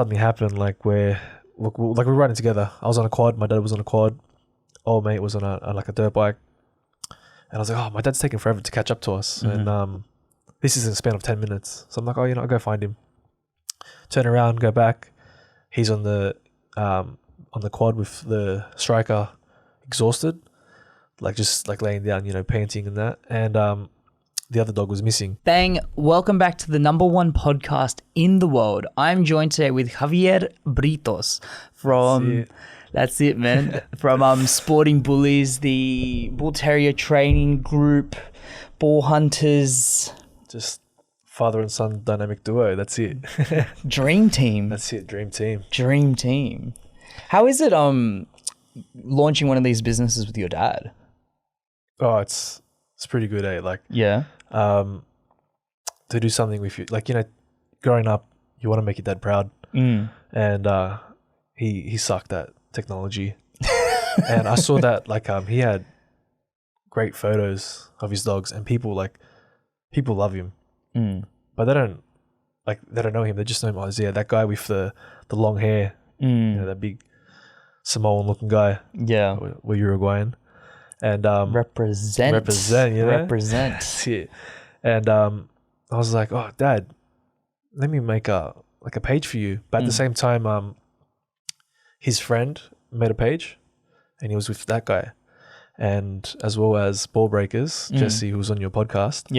something happened like where look like we were riding together. I was on a quad, my dad was on a quad, old mate was on a dirt bike, and I was like, oh, my dad's taking forever to catch up to us, and this is in a span of 10 minutes. So I'm like, oh, I'll go find him. Turn around, go back. He's on the quad with the striker, exhausted, like just like laying down, panting and that, and the other dog was missing. Bang, welcome back to the #1 podcast in the world. I'm joined today with Javier Britos from, that's it man, from Sporting Bullies, the Bull Terrier training group, ball hunters. Just father and son dynamic duo, that's it. Dream team. That's it, dream team. Dream team. How is it launching one of these businesses with your dad? Oh, it's pretty good, eh? Like, yeah. To do something with you, like, growing up, you want to make your dad proud, and he sucked at technology, and I saw that like he had great photos of his dogs, and people love him, but they don't know him. They just know him as that guy with the long hair, that big Samoan looking guy, we're Uruguayan. And represent. That's it. And I was like, oh, Dad, let me make a page for you. But at the same time, his friend made a page, and he was with that guy, and as well as Ball Breakers, Jesse, who was on your podcast,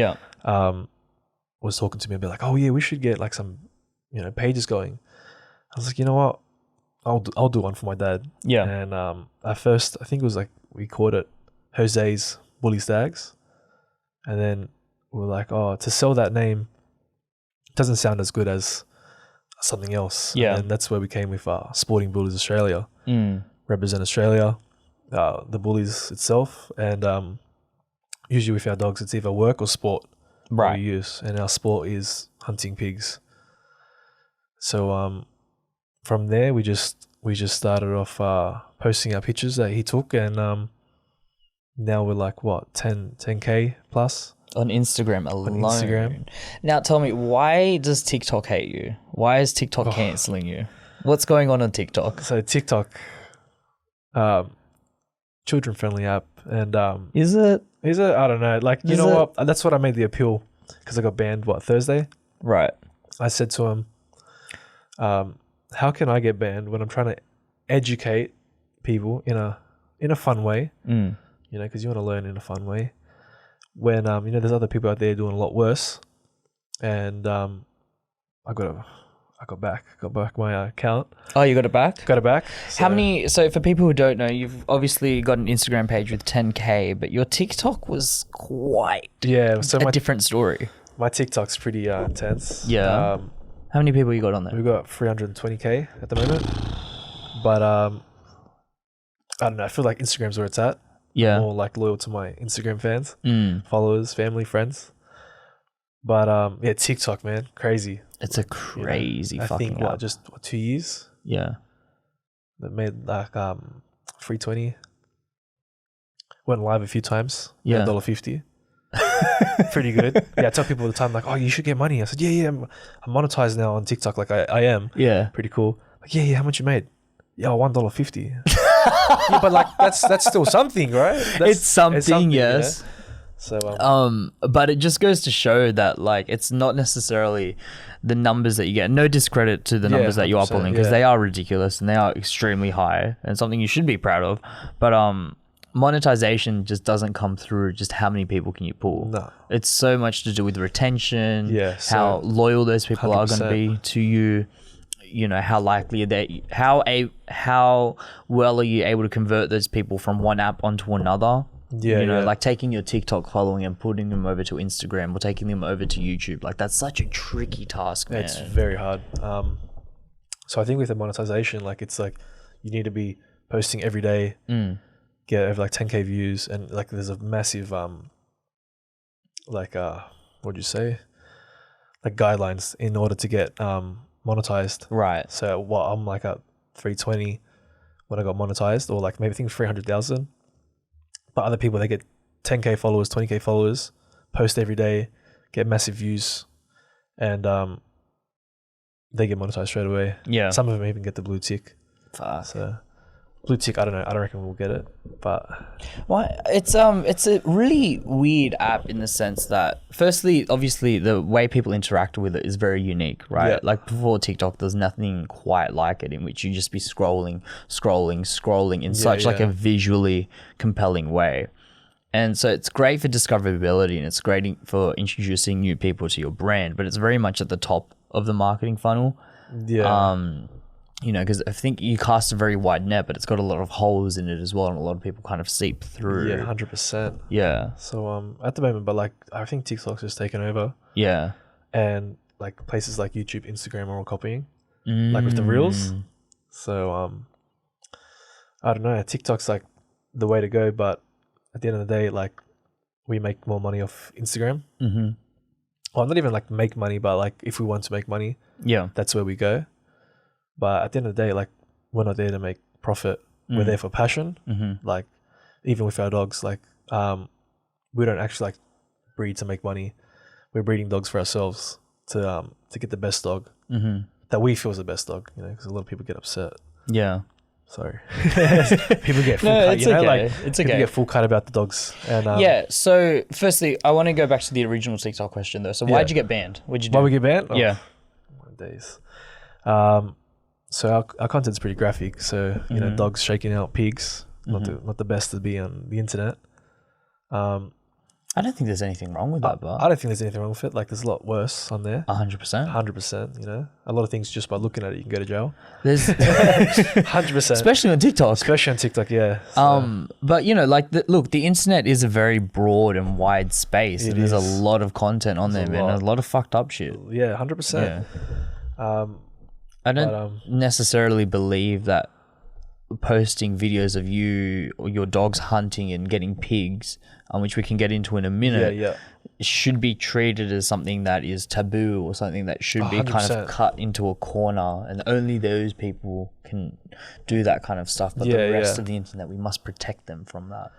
was talking to me and be like, oh yeah, we should get like some pages going. I was like, you know what, I'll do one for my dad. And at first I think it was like we called it Jose's Bully Stags, and then we're like, oh, to sell that name doesn't sound as good as something else. And that's where we came with Sporting Bullies Australia, represent Australia, the Bullies itself, and usually with our dogs it's either work or sport that we use, and our sport is hunting pigs. So from there we just started off posting our pictures that he took, and now we're like, what, 10K plus? On Instagram alone. On Instagram. Now tell me, why does TikTok hate you? Why is TikTok cancelling you? What's going on TikTok? So TikTok, children-friendly app, and Is it? I don't know. Like, you know what? That's what I made the appeal, because I got banned, Thursday? Right. I said to him, how can I get banned when I'm trying to educate people in a fun way? Because you want to learn in a fun way. When there's other people out there doing a lot worse, and I got back my account. Oh, you got it back? Got it back. So. How many? So for people who don't know, you've obviously got an Instagram page with 10K, but your TikTok was quite a different story. My TikTok's pretty intense. Yeah. How many people you got on there? We've got 320K at the moment, but I don't know. I feel like Instagram's where it's at. Yeah. I'm more like loyal to my Instagram fans, followers, family, friends. But TikTok, man, crazy. It's a crazy fucking app. Just 2 years? Yeah. That made like 320. Went live a few times. Yeah. $1.50. Pretty good. Yeah, I tell people all the time, like, oh, you should get money. I said, I'm monetized now on TikTok, like I am. Yeah. Pretty cool. Like, how much you made? Yeah, $1.50. But like that's still something, right? It's something, yes. So but it just goes to show that like it's not necessarily the numbers that you get. No discredit to the numbers that you are pulling, because they are ridiculous and they are extremely high and something you should be proud of. But monetization just doesn't come through just how many people can you pull. No. It's so much to do with retention, how so loyal those people 100%. Are going to be to you. How likely are they? How well are you able to convert those people from one app onto another? Like taking your TikTok following and putting them over to Instagram, or taking them over to YouTube. Like, that's such a tricky task, man. It's very hard. So I think with the monetization, like, it's like you need to be posting every day, get over like 10K views, and like there's a massive what'd you say? Like guidelines in order to get monetized. Right. So I'm like at 320 when I got monetized, or like maybe I think 300,000. But other people, they get 10K followers, 20K followers, post every day, get massive views, and they get monetized straight away. Yeah. Some of them even get the blue tick. Fuck. So blue tick, I don't know. I don't reckon we'll get it, but it's a really weird app in the sense that, firstly, obviously the way people interact with it is very unique, right? Yeah. Like before TikTok, there's nothing quite like it, in which you just be scrolling in such like a visually compelling way. And so it's great for discoverability and it's great for introducing new people to your brand, but it's very much at the top of the marketing funnel. Yeah. You know, because I think you cast a very wide net, but it's got a lot of holes in it as well, and a lot of people kind of seep through. Yeah, 100%. Yeah. So at the moment, but like I think TikTok's just taken over. Yeah. And like places like YouTube, Instagram are all copying, like with the reels. So I don't know. TikTok's like the way to go, but at the end of the day, like we make more money off Instagram. Mm-hmm. Well, not even like make money, but like if we want to make money, yeah, that's where we go. But at the end of the day, like we're not there to make profit. We're there for passion. Like even with our dogs, like we don't actually like breed to make money. We're breeding dogs for ourselves to get the best dog that we feel is the best dog. You know, because a lot of people get upset. Yeah. Sorry. People get full cut. It's you know, okay. like it's people okay. get full cut about the dogs. And yeah. So firstly, I want to go back to the original TikTok question though. So why'd you get banned? What'd you do? Why we get banned? Oh, yeah. My days. So our content's pretty graphic. So you know, dogs shaking out pigs. Not the best to be on the internet. I don't think there's anything wrong with that, but I don't think there's anything wrong with it. Like there's a lot worse on there. 100%. 100%. You know, a lot of things just by looking at it, you can go to jail. There's 100%. especially on TikTok. Especially on TikTok, yeah. So. But you know, like look, the internet is a very broad and wide space, and there's a lot of content on there, man. A lot of fucked up shit. Yeah, 100%. Yeah. I don't necessarily believe that posting videos of you or your dogs hunting and getting pigs, which we can get into in a minute, should be treated as something that is taboo or something that should be 100%. kind of cut into a corner, and only those people can do that kind of stuff. But the rest of the internet, we must protect them from that.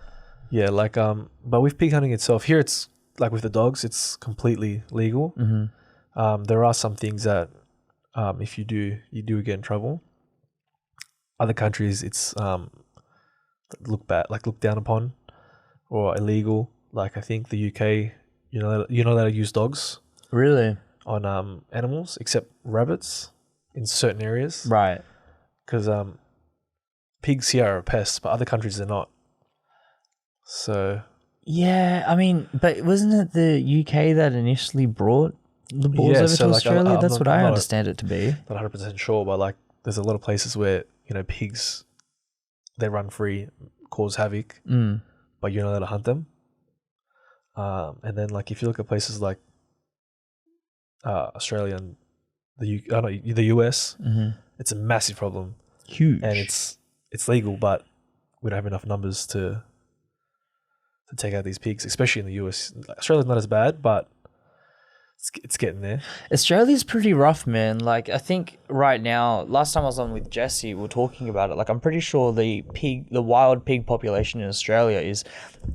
Yeah, like but with pig hunting itself, here it's like with the dogs, it's completely legal. There are some things that if you do get in trouble. Other countries, it's looked down upon or illegal. Like I think the UK, you're not allowed to use dogs. Really? On animals, except rabbits in certain areas. Right. Because pigs here are a pest, but other countries they're not. So. Yeah, I mean, but wasn't it the UK that initially brought the Boars over to Australia? That's what I understand it to be. Not 100% sure, but like there's a lot of places where, you know, pigs, they run free, cause havoc, but you're not allowed to hunt them. And then like if you look at places like Australia and the US, it's a massive problem. Huge. And it's legal, but we don't have enough numbers to take out these pigs, especially in the US. Australia's not as bad, but it's getting there. Australia's pretty rough, man. Like I think right now, last time I was on with Jesse, we were talking about it. Like I'm pretty sure the wild pig population in Australia is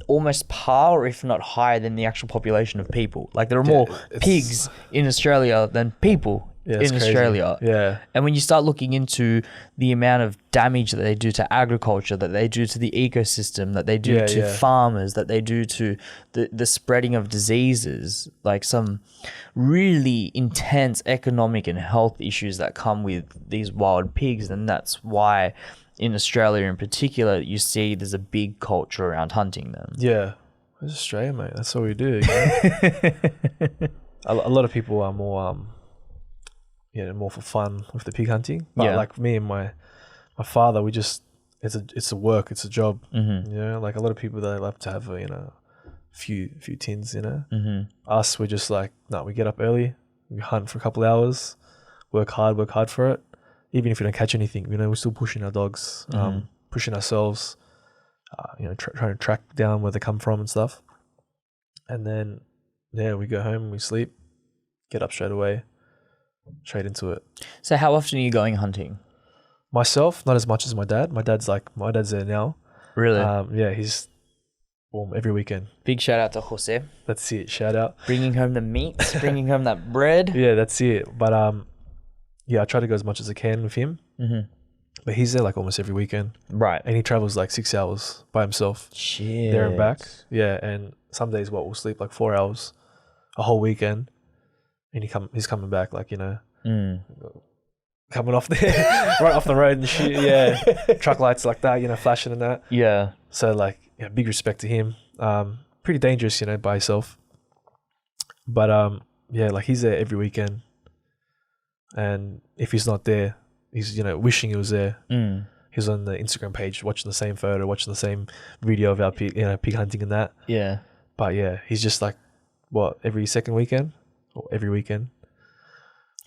almost par, or if not higher, than the actual population of people. Like there are more pigs in Australia than people in Australia. Yeah. And when you start looking into the amount of damage that they do to agriculture, that they do to the ecosystem, that they do to farmers, that they do to the spreading of diseases, like some really intense economic and health issues that come with these wild pigs, then that's why in Australia in particular, you see there's a big culture around hunting them. Yeah. It's Australia, mate. That's what we do. You know? a lot of people are more more for fun with the pig hunting. But like me and my father, we just it's a work, it's a job. You know, like a lot of people, they love to have a few tins. You know, us, we're just like, no, we get up early, we hunt for a couple of hours, work hard for it. Even if we don't catch anything, you know, we're still pushing our dogs, pushing ourselves. Trying to track down where they come from and stuff. And then we go home, we sleep, get up straight away. Straight into it. So how often are you going hunting? Myself, not as much as my dad. My dad's there now. Really? He's every weekend. Big shout out to Jose. That's it. Shout out. Bringing home the meat, bringing home that bread. Yeah, that's it. But I try to go as much as I can with him. Mm-hmm. But he's there like almost every weekend. Right. And he travels like 6 hours by himself. Shit. There and back. Yeah, and some days we'll sleep like 4 hours a whole weekend. And he's coming back like, coming off there, right off the road and shit. Yeah. Truck lights like that, flashing and that. Yeah. So like, big respect to him. Pretty dangerous, by himself. But like he's there every weekend. And if he's not there, he's, wishing he was there. He's on the Instagram page watching the same photo, watching the same video of our pig hunting and that. Yeah. But yeah, he's just like, every second weekend? Or every weekend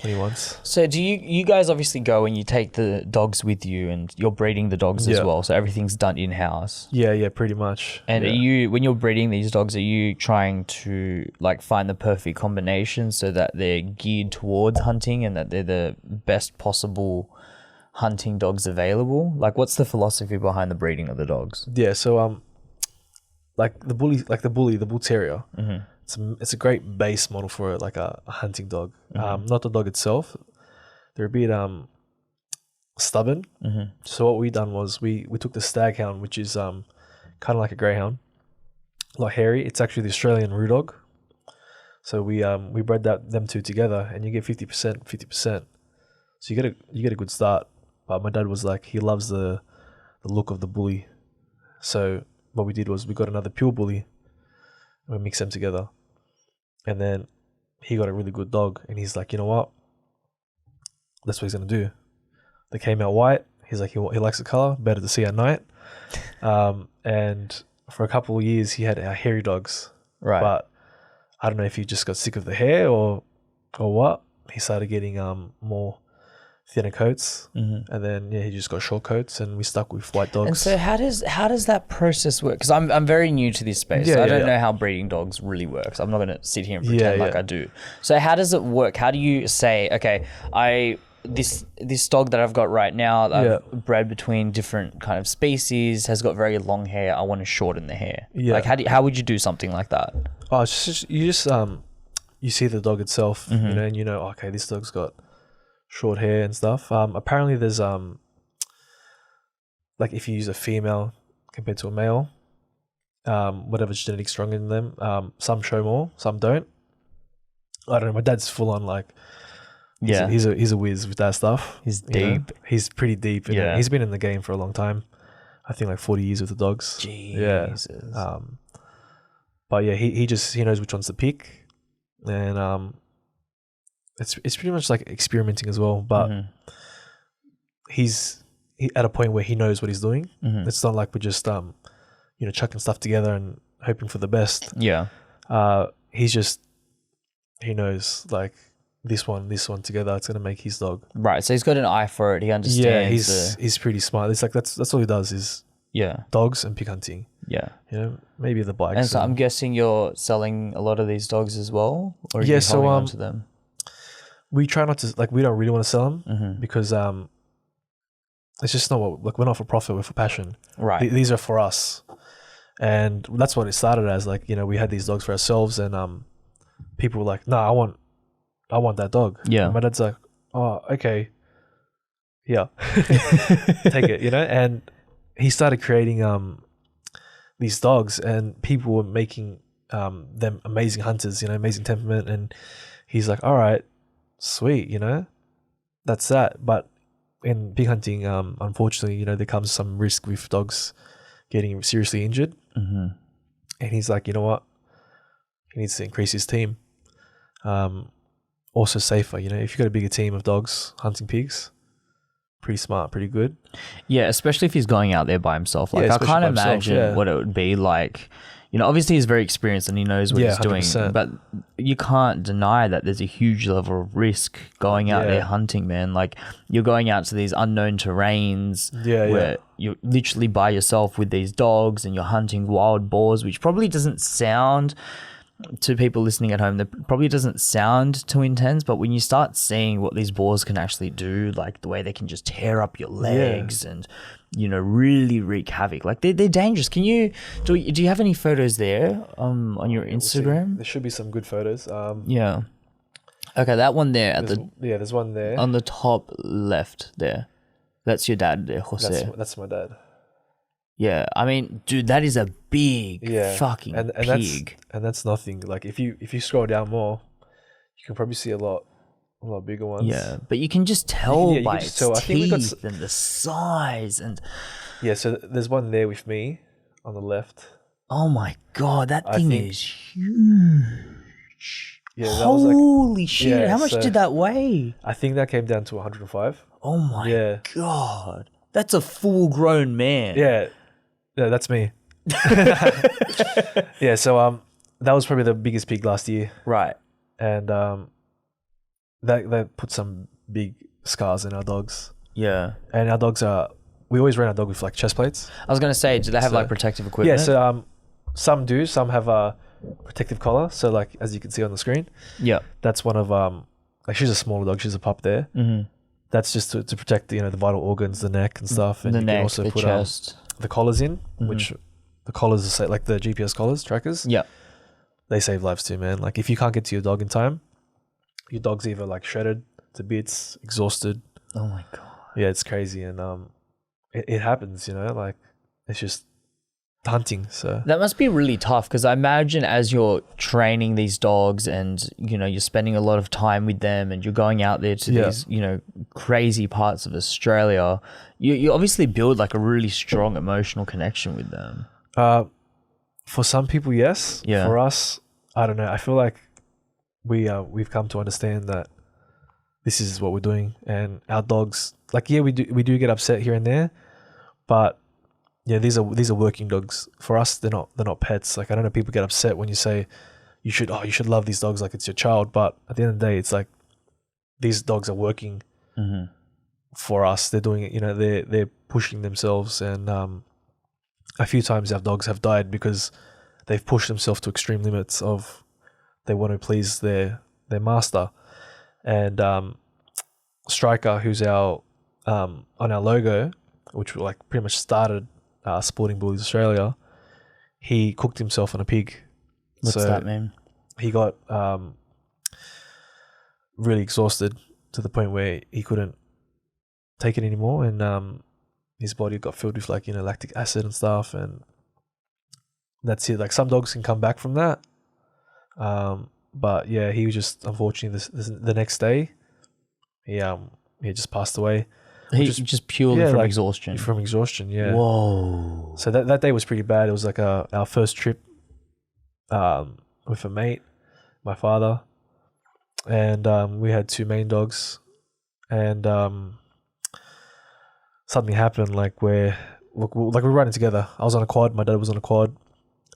when he wants. So do you guys obviously go and you take the dogs with you and you're breeding the dogs as well, so everything's done in-house? Yeah, pretty much. And when you're breeding these dogs, are you trying to like find the perfect combination so that they're geared towards hunting and that they're the best possible hunting dogs available? Like, what's the philosophy behind the breeding of the dogs? Yeah, so like the bull terrier. Mm-hmm. It's a great base model for like a hunting dog. Mm-hmm. Not the dog itself. They're a bit stubborn. Mm-hmm. So what we done was we took the stag hound, which is kind of like a greyhound, like hairy. It's actually the Australian root dog. So we bred them two together, and you get 50%. So you get a good start. But my dad was like, he loves the look of the bully. So what we did was we got another pure bully, and we mixed them together. And then he got a really good dog, and he's like, you know what? That's what he's gonna do. They came out white. He's like, he likes the color, better to see at night. And for a couple of years, he had hairy dogs. Right. But I don't know if he just got sick of the hair or what. He started getting more thinner coats, and then he just got short coats, and we stuck with white dogs. And so how does that process work? Because I'm very new to this space. So I don't know how breeding dogs really works. I'm not going to sit here and pretend like I do. So how does it work? How do you say, okay, this dog that I've got right now, I've bred between different kind of species, has got very long hair. I want to shorten the hair. Yeah. Like how would you do something like that? Oh, it's just you see the dog itself, and okay, this dog's got short hair and stuff. Apparently there's like if you use a female compared to a male, whatever's genetic stronger in them, some show more, some don't. I don't know. My dad's full on like, he's a whiz with that stuff. He's deep. He's pretty deep. He's been in the game for a long time. I think like 40 years with the dogs. Jesus. Yeah. But yeah, he knows which ones to pick, and it's pretty much like experimenting as well, but he's at a point where he knows what he's doing. It's not like we're just chucking stuff together and hoping for the best. Yeah. He knows like this one together, it's gonna make his dog. Right. So he's got an eye for it. He understands. Yeah, he's pretty smart. It's like that's all he does is dogs and pig hunting. Yeah. Maybe the bikes. And so I'm guessing you're selling a lot of these dogs as well, or are you holding on to them? We try not to, like, we don't really want to sell them because it's just not what, like, we're not for profit, we're for passion. Right. These are for us. And that's what it started as. Like, we had these dogs for ourselves, and people were like, "No, I want that dog." Yeah. And my dad's like, "Oh, okay. Yeah." Take it, And he started creating these dogs, and people were making them amazing hunters, amazing temperament. And he's like, "All right, sweet, that's that." But in pig hunting, unfortunately, there comes some risk with dogs getting seriously injured. And he's like, you know what? He needs to increase his team. Also safer, if you've got a bigger team of dogs hunting pigs, pretty smart, pretty good. Yeah, especially if he's going out there by himself. Like, I can't imagine what it would be like. Obviously he's very experienced and he knows what he's 100%. Doing, but you can't deny that there's a huge level of risk going out there hunting, man. Like, you're going out to these unknown terrains where you're literally by yourself with these dogs and you're hunting wild boars, which probably doesn't sound, to people listening at home, that probably doesn't sound too intense, but when you start seeing what these boars can actually do, like the way they can just tear up your legs and really wreak havoc, like they're dangerous. Do you have any photos there on your Instagram? There should be some good photos. Okay, that one there at there's one there. on the top left there. That's your dad there, Jose. That's my dad. Yeah, I mean, dude, that is a big fucking pig. That's nothing. Like if you scroll down more, you can probably see a lot bigger ones. Yeah, but you can just tell by its teeth and the size and. Yeah, so there's one there with me on the left. Oh my god, that thing is huge. Yeah, that holy shit! Yeah, how much did that weigh? I think that came down to 105. Oh my god, that's a full-grown man. Yeah, that's me. Yeah, so that was probably the biggest pig last year, right? And that put some big scars in our dogs. Yeah, and our dogs are. We always ran our dog with like chest plates. I was gonna say, do they have like protective equipment? Yeah, so some do. Some have a protective collar. So like as you can see on the screen, that's one of like she's a smaller dog. She's a pup there. Mm-hmm. That's just to protect the vital organs, the neck and stuff. And the you neck, can also the put chest, the collars in, which the collars are like the GPS collars trackers. Yeah, they save lives too, man. Like if you can't get to your dog in time, your dog's either like shredded to bits, exhausted. Oh my god. Yeah, it's crazy, and it happens, like it's just hunting. So that must be really tough because I imagine as you're training these dogs and you're spending a lot of time with them and you're going out there to these crazy parts of Australia, you obviously build like a really strong emotional connection with them. For some people, yes. Yeah. For us, I don't know. I feel like we've come to understand that this is what we're doing, and our dogs. Like, yeah, we do get upset here and there, but yeah, these are working dogs. For us, they're not pets. Like, I don't know, people get upset when you say you should love these dogs like it's your child, but at the end of the day, it's like these dogs are working for us. They're doing it. They're pushing themselves, and a few times our dogs have died because they've pushed themselves to extreme limits of they want to please their master, and Striker, who's our on our logo, which like pretty much started Sporting Bullies Australia, he cooked himself on a pig. What's that mean? He got really exhausted to the point where he couldn't take it anymore, and his body got filled with like lactic acid and stuff, and that's it. Like some dogs can come back from that, but yeah, he was just unfortunately the next day he just passed away. He just purely from exhaustion. From exhaustion, yeah. Whoa. So that day was pretty bad. It was like our first trip with a mate, my father, and we had two main dogs, and something happened like where we were riding together. I was on a quad, my dad was on a quad,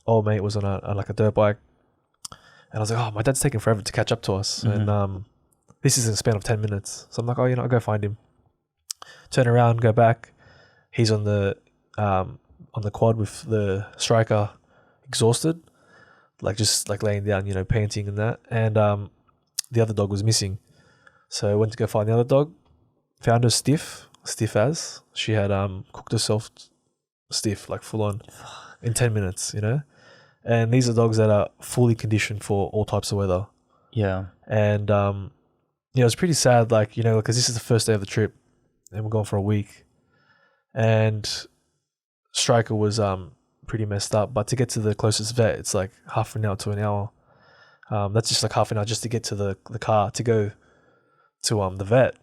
old mate was on a dirt bike, and I was like, oh, my dad's taking forever to catch up to us, and this is in a span of 10 minutes. So I'm like, oh, I'll go find him. Turn around, go back. He's on the quad with the Striker, exhausted, like just like laying down, panting and that. And the other dog was missing. So I went to go find the other dog. Found her stiff as she had cooked herself stiff, like full on, in 10 minutes. And these are dogs that are fully conditioned for all types of weather. Yeah. And it was pretty sad, like because this is the first day of the trip. And we're going for a week, and Striker was pretty messed up. But to get to the closest vet, it's like half an hour to an hour. That's just like half an hour just to get to the car to go to the vet.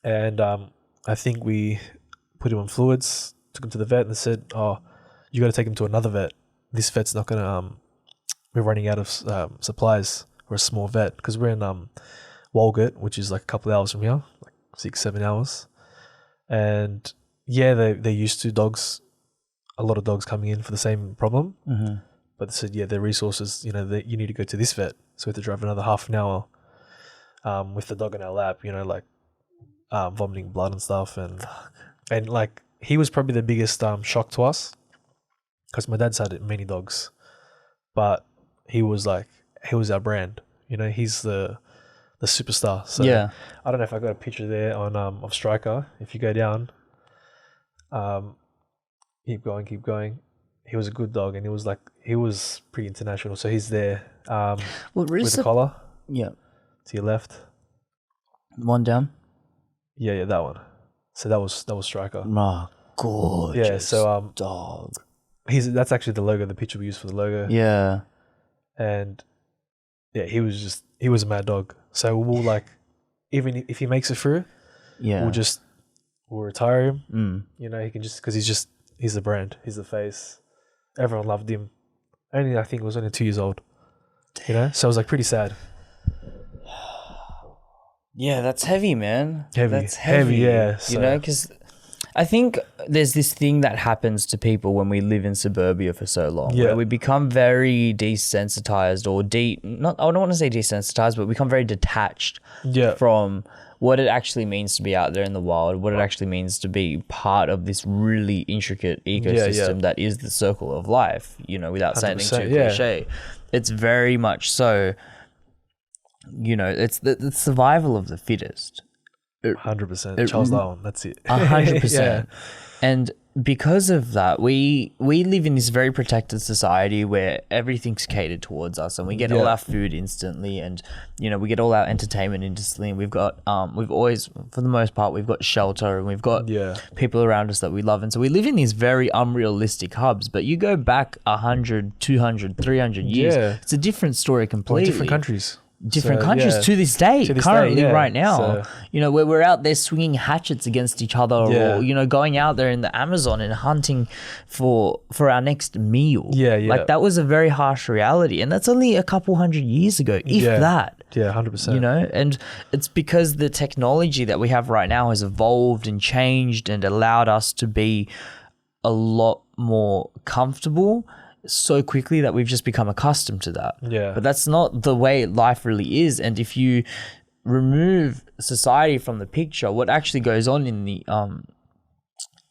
And I think we put him on fluids, took him to the vet, and they said, "Oh, you got to take him to another vet. This vet's not gonna. We're running out of supplies. We're a small vet because we're in Walgett, which is like a couple of hours from here." 6-7 hours, and yeah, they're used to dogs, a lot of dogs coming in for the same problem, but they said their resources, that you need to go to this vet, so we have to drive another half an hour with the dog in our lap, vomiting blood and stuff, and like he was probably the biggest shock to us because my dad's had many dogs, but he was our brand, he's the superstar. So yeah, I don't know if I got a picture there on of Striker. If you go down, keep going. He was a good dog, and he was pretty international. So he's there with the collar. Yeah. to your left. One down. Yeah, that one. So that was Striker. Oh, gorgeous. Yeah, so dog. That's actually the logo, the picture we used for the logo. Yeah. And yeah, he was a mad dog. So we'll like, even if he makes it through, we'll retire him. You know, he can just, because he's the brand, he's the face. Everyone loved him. I think he was only 2 years old. You know, so it was like pretty sad. Yeah, that's heavy, man. That's heavy. Yeah, you know, because I think there's this thing that happens to people when we live in suburbia for so long, where we become very desensitized or I don't want to say desensitized, but we become very detached from what it actually means to be out there in the wild, what it actually means to be part of this really intricate ecosystem that is the circle of life, you know, without sounding too cliche. It's very much so, you know, it's the survival of the fittest. 100%. Charles Darwin, that's it. 100%. And because of that, we live in this very protected society where everything's catered towards us, and we get all our food instantly, and you know, we get all our entertainment instantly. And we've got we've always, for the most part, we've got shelter, and we've got people around us that we love, and so we live in these very unrealistic hubs. But you go back 100, 200, 300 years, it's a different story completely. Different countries. Different countries to this day, currently right now, so, you know, where we're out there swinging hatchets against each other, or you know, going out there in the Amazon and hunting for our next meal. Like that was a very harsh reality, and that's only a couple hundred years ago, if that. 100%. You know, and it's because the technology that we have right now has evolved and changed and allowed us to be a lot more comfortable so quickly that we've just become accustomed to that. But that's not the way life really is. And if you remove society from the picture, what actually goes on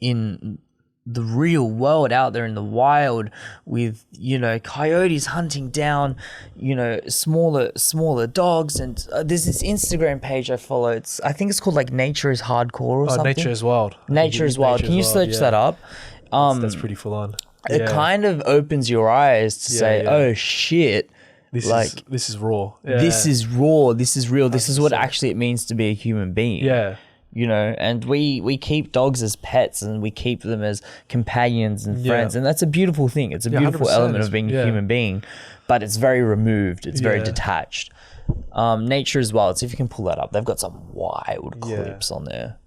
in the real world out there in the wild, with, you know, coyotes hunting down, you know, smaller dogs. And there's this Instagram page I follow. I think it's called like Nature is Hardcore or something. Nature is Wild. Nature is Wild. Can you search that up? That's pretty full on. It kind of opens your eyes to say, oh shit, this is raw. This is raw. This is real. 100%. This is what actually it means to be a human being. You know, and we keep dogs as pets, and we keep them as companions and friends, and that's a beautiful thing. It's a beautiful element of being a human being, but it's very removed. It's very detached. Nature as well. See if you can pull that up. They've got some wild clips on there.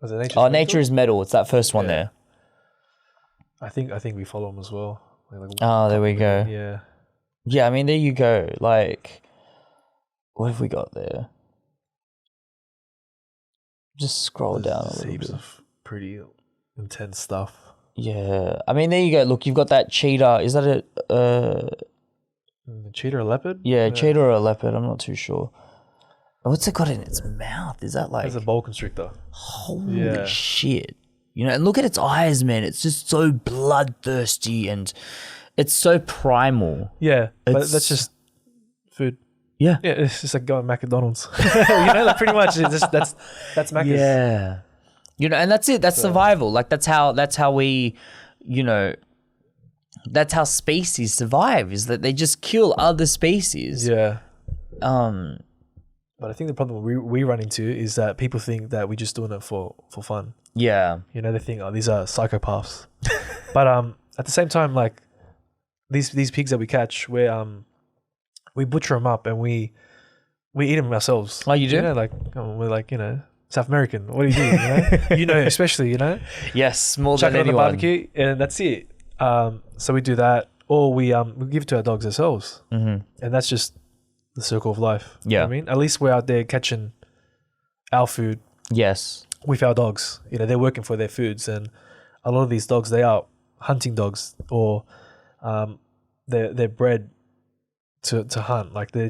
Was it Nature is Metal. It's that first one there. I think we follow them as well. There we go. Yeah. I mean, there you go. Like, what have we got there? Just scroll down a little bit. Of pretty intense stuff. Yeah. I mean, there you go. Look, you've got that cheetah. Is that a cheetah or leopard? Yeah, cheetah or a leopard. I'm not too sure. What's it got in its mouth? Is that like... It's a boa constrictor. Holy shit. You know, and look at its eyes, man. It's just so bloodthirsty, and it's so primal. Yeah, but that's just food. Yeah, it's just like going to McDonald's. You know, like pretty much. That's Macca's. Yeah, you know, and that's it. That's survival. Like that's how we, you know, that's how species survive. Is that they just kill other species. Yeah. But I think the problem we run into is that people think that we're just doing it for fun. Yeah. You know, they think, these are psychopaths. But at the same time, like these pigs that we catch, we butcher them up and we eat them ourselves. Oh, you do? You know, like we're like, you know, South American. What do you do? You know, you know, especially, you know. Yes, more chuck than it on anyone. the barbecue, and that's it. So we do that, or we give it to our dogs ourselves, and that's just the circle of life. Yeah, you know what I mean, at least we're out there catching our food. Yes, with our dogs, you know, they're working for their foods, and a lot of these dogs, they are hunting dogs, or they're bred to hunt. Like they're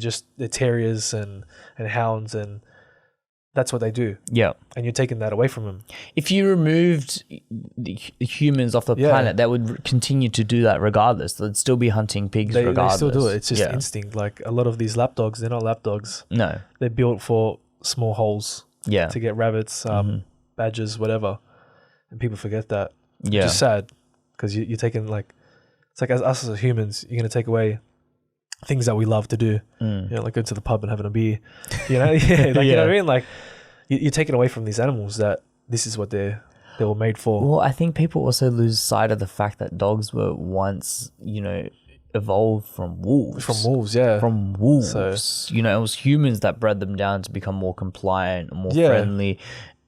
terriers and hounds, and that's what they do. Yeah, and you're taking that away from them. If you removed the humans off the planet, they would continue to do that regardless. They'd still be hunting pigs regardless. They still do it. It's just instinct. Like a lot of these lap dogs, they're not lap dogs. No, they're built for small holes. Yeah, to get rabbits, badgers, whatever, and people forget that. Yeah, which is sad because you're taking, like, it's like us as humans, you're gonna take away things that we love to do. You know, like go to the pub and having a beer. You know, yeah, like you know what I mean. Like you're taking away from these animals that this is what they were made for. Well, I think people also lose sight of the fact that dogs were once, you know, evolved from wolves. From wolves, yeah. From wolves. So, you know, it was humans that bred them down to become more compliant, more friendly,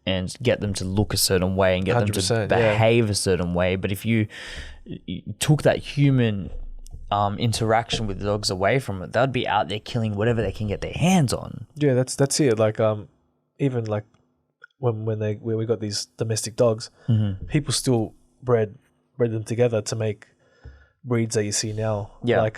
and get them to look a certain way and get them to behave a certain way. But if you took that human interaction with dogs away from it, they'd be out there killing whatever they can get their hands on. Yeah, that's it. Like even like when we got these domestic dogs, people still bred them together to make breeds that you see now. Yeah.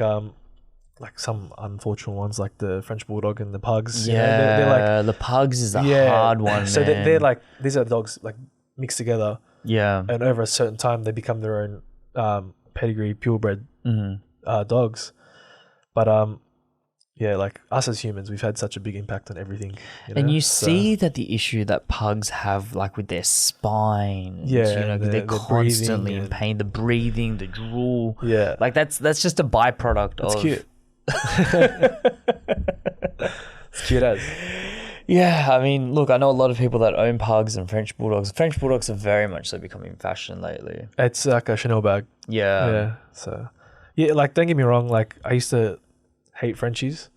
Like some unfortunate ones like the French Bulldog and the pugs. Yeah, you know, they're like, the pugs is a hard one, so man. they're like, these are dogs like mixed together. Yeah. And over a certain time, they become their own pedigree, purebred dogs. But yeah, like us as humans, we've had such a big impact on everything. You know? And you see that the issue that pugs have, like with their spine, you know, they're constantly in pain, the breathing, the drool. Yeah. Like that's just a byproduct of... It's cute. It's cute as. Yeah, I mean, look, I know a lot of people that own pugs and French Bulldogs. French Bulldogs are very much so becoming fashion lately. It's like a Chanel bag. Yeah. Yeah. So, yeah, like, don't get me wrong, like, I used to hate Frenchies.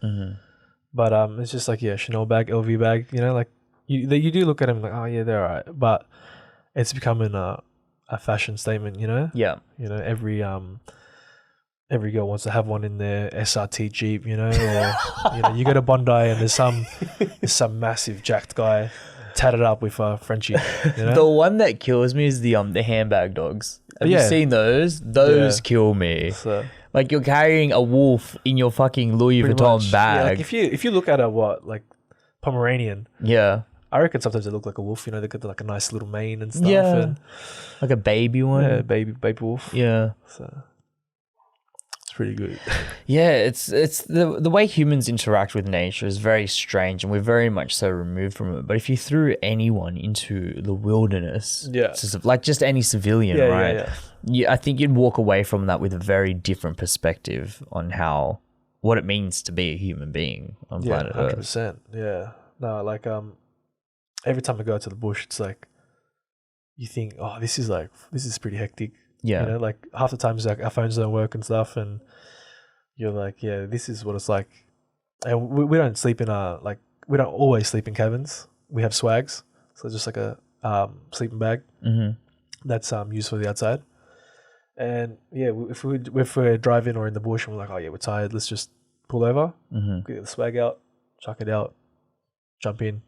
But it's just like, Chanel bag, LV bag, you know, like, you do look at them like, oh, yeah, they're all right. But it's becoming a fashion statement, you know? Yeah. You know, every girl wants to have one in their SRT Jeep, you know, or you know, you go to Bondi and there's some massive jacked guy tatted up with a Frenchie. You know? The one that kills me is the handbag dogs. Have you seen those? Those kill me. So, like you're carrying a wolf in your fucking Louis Vuitton bag. Yeah, like if you look at a like Pomeranian. Yeah. I reckon sometimes they look like a wolf, you know, they got like a nice little mane and stuff. Yeah. And, like a baby one. Yeah, baby wolf. Yeah. So pretty good. Yeah, it's the way humans interact with nature is very strange, and we're very much so removed from it. But if you threw anyone into the wilderness, like just any civilian, right? I think you'd walk away from that with a very different perspective on what it means to be a human being on planet Earth. 100%. Yeah, no, like every time I go out to the bush, it's like you think, oh, this is pretty hectic. Yeah. You know, like half the times like our phones don't work and stuff, and you're like, yeah, this is what it's like. And we don't sleep in we don't always sleep in cabins. We have swags. So just like a sleeping bag that's used for the outside. And yeah, if we're driving or in the bush and we're like, oh yeah, we're tired, let's just pull over, get the swag out, chuck it out, jump in.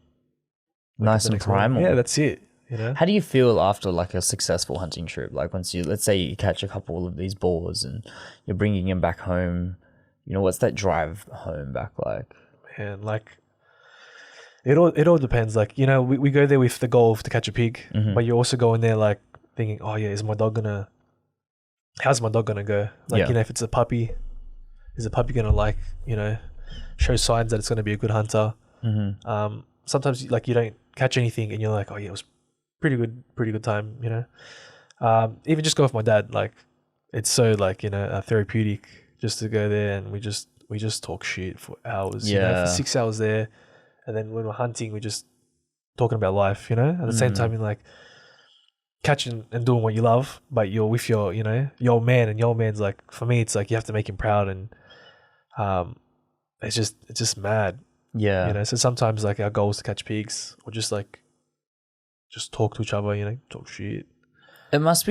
Nice and primal. Yeah, that's it. You know? How do you feel after like a successful hunting trip? Like once let's say you catch a couple of these boars and you're bringing them back home, you know, what's that drive home back like? Man, like it all depends. Like, you know, we go there with the goal to catch a pig, but you're also going there like thinking, oh yeah, how's my dog gonna go? Like, you know, if it's a puppy, is the puppy gonna like, you know, show signs that it's gonna be a good hunter? Sometimes like you don't catch anything and you're like, oh yeah, it was pretty good time, you know. Even just go with my dad, like it's so like, you know, therapeutic just to go there and we just talk shit for hours, you know, for 6 hours there, and then when we're hunting, we're just talking about life, you know. At the same time, you're like catching and doing what you love, but you're with your, you know, your old man, and your old man's like, for me, it's like you have to make him proud, and it's just mad, you know. So sometimes like our goal is to catch pigs or just talk to each other, you know, talk shit. It must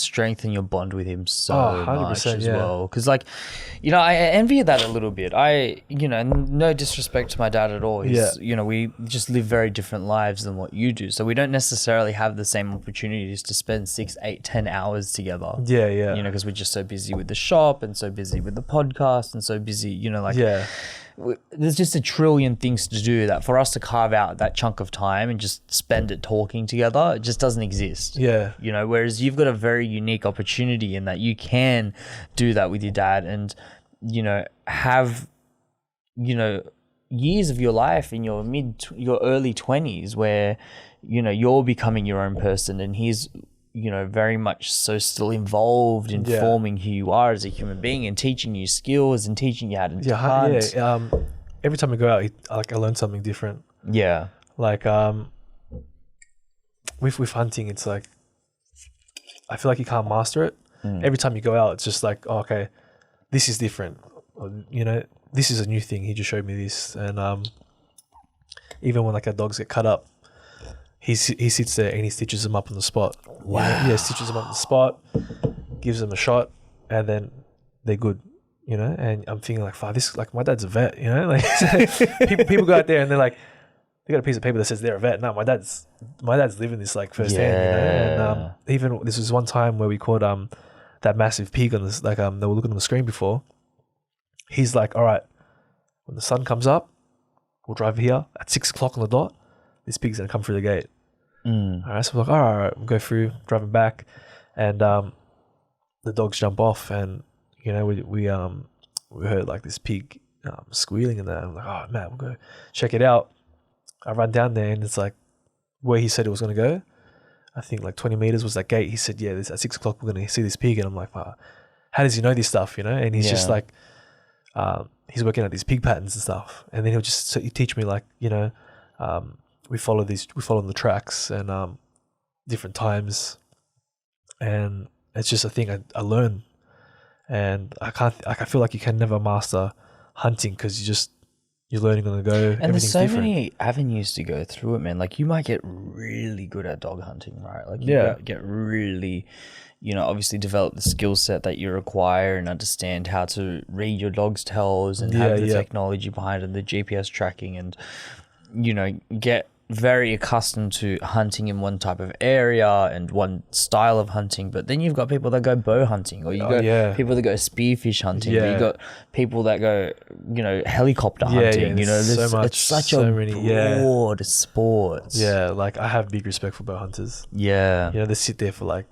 strengthen your bond with him so much as well. Because like, you know, I envy that a little bit. You know, no disrespect to my dad at all. You know, we just live very different lives than what you do. So we don't necessarily have the same opportunities to spend 6, 8, 10 hours together. Yeah. You know, because we're just so busy with the shop and so busy with the podcast and so busy, you know, like... Yeah. There's just a trillion things to do that for us to carve out that chunk of time and just spend it talking together. It just doesn't exist. Yeah. You know, whereas you've got a very unique opportunity in that you can do that with your dad and, you know, have, you know, years of your life in your early 20s where, you know, you're becoming your own person and he's, very much so still involved in forming who you are as a human being and teaching you skills and teaching you how to hunt. Every time I go out, I learn something different. Yeah. Like with hunting, it's like I feel like you can't master it. Every time you go out, it's just like, oh, okay, this is different. Or, this is a new thing. He just showed me this, and even when like our dogs get cut up, he sits there and he stitches them up on the spot. Wow. Stitches them up on the spot, gives them a shot, and then they're good. And I'm thinking like, fuck, this, like, my dad's a vet. Like people go out there and they're like, they got a piece of paper that says they're a vet. No, my dad's living this like firsthand. And even this was one time where we caught that massive pig on this, like they were looking on the screen before. He's like, all right, when the sun comes up, we'll drive here at 6 o'clock on the dot. This pig's gonna come through the gate. All right, so we're like, all right, we'll go through, driving back, and the dogs jump off, and we heard like this pig squealing and that. I'm like, oh man, we'll go check it out. I run down there, and it's like where he said it was gonna go. I think like 20 meters was that gate. He said, yeah, at 6 o'clock we're gonna see this pig, and I'm like, wow, how does he know this stuff? And he's just like, he's working out these pig patterns and stuff, and then he'll teach me like, we follow the tracks and different times, and it's just a thing I learn, and I feel like you can never master hunting because you're learning on the go. And there's so many avenues to go through it, man. Like you might get really good at dog hunting, right? Like you get really, obviously develop the skill set that you require and understand how to read your dog's tails and have the technology behind it, the GPS tracking, and get very accustomed to hunting in one type of area and one style of hunting. But then you've got people that go bow hunting, or people that go spearfish hunting, or you got people that go helicopter hunting. It's such a broad sport. Like I have big respect for bow hunters. They sit there for like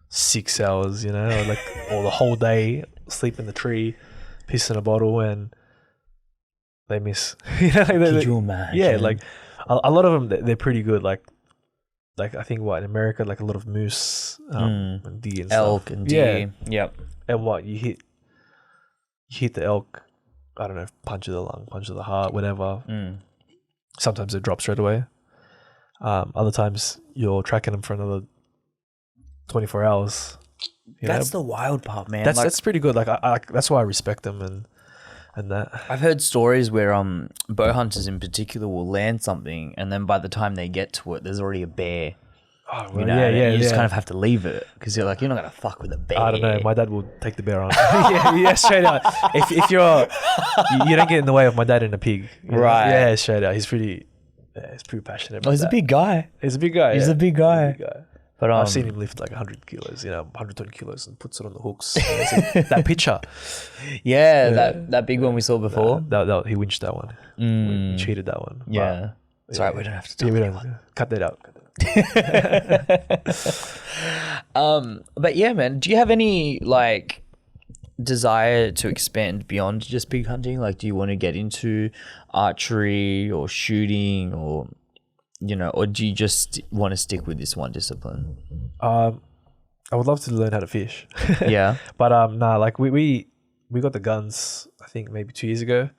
6 hours, or the whole day, sleep in the tree, piss in a bottle, and they miss. Could you imagine? Like a lot of them, they're pretty good. Like I think in America, like a lot of moose, and deer and elk stuff. and deer. Yep. And what you hit the elk, I don't know, punch of the lung, punch of the heart, whatever. Sometimes they drop straight away. Other times you're tracking them for another 24 hours. That's the wild part, man. That's pretty good. Like I that's why I respect them and that. I've heard stories where bow hunters in particular will land something, and then by the time they get to it, there's already a bear. Oh, well, you just kind of have to leave it because you're like, you're not gonna fuck with a bear. I don't know. My dad will take the bear on. Straight out. If you don't get in the way of my dad and a pig, right? Yeah, straight out. He's pretty passionate about he's that. a big guy. He's a big guy. He's a big guy. But I've seen him lift like 100 kilos, 120 kilos, and puts it on the hooks. That picture. That big one we saw before. That he winched that one. We cheated that one. Yeah. It's alright, we don't have to talk about it. Cut that out. But yeah, man, do you have any like desire to expand beyond just pig hunting? Like, do you want to get into archery or shooting, or or do you just want to stick with this one discipline? I would love to learn how to fish. Yeah. But like we got the guns, I think maybe 2 years ago.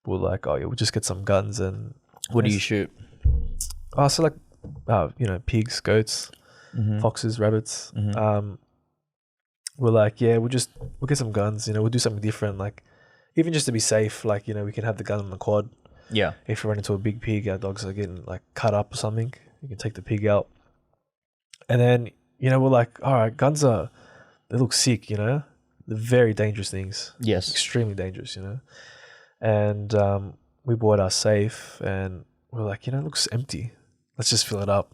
We're like, oh yeah, we'll just get some guns. And what do you shoot? So like pigs, goats, foxes, rabbits. We're like, yeah, we'll get some guns, we'll do something different, like even just to be safe, like we can have the gun on the quad. Yeah. If we run into a big pig, our dogs are getting like cut up or something, you can take the pig out. And then, we're like, all right, guns they look sick, they're very dangerous things. Yes. Extremely dangerous, And we bought our safe, and we're like, it looks empty. Let's just fill it up.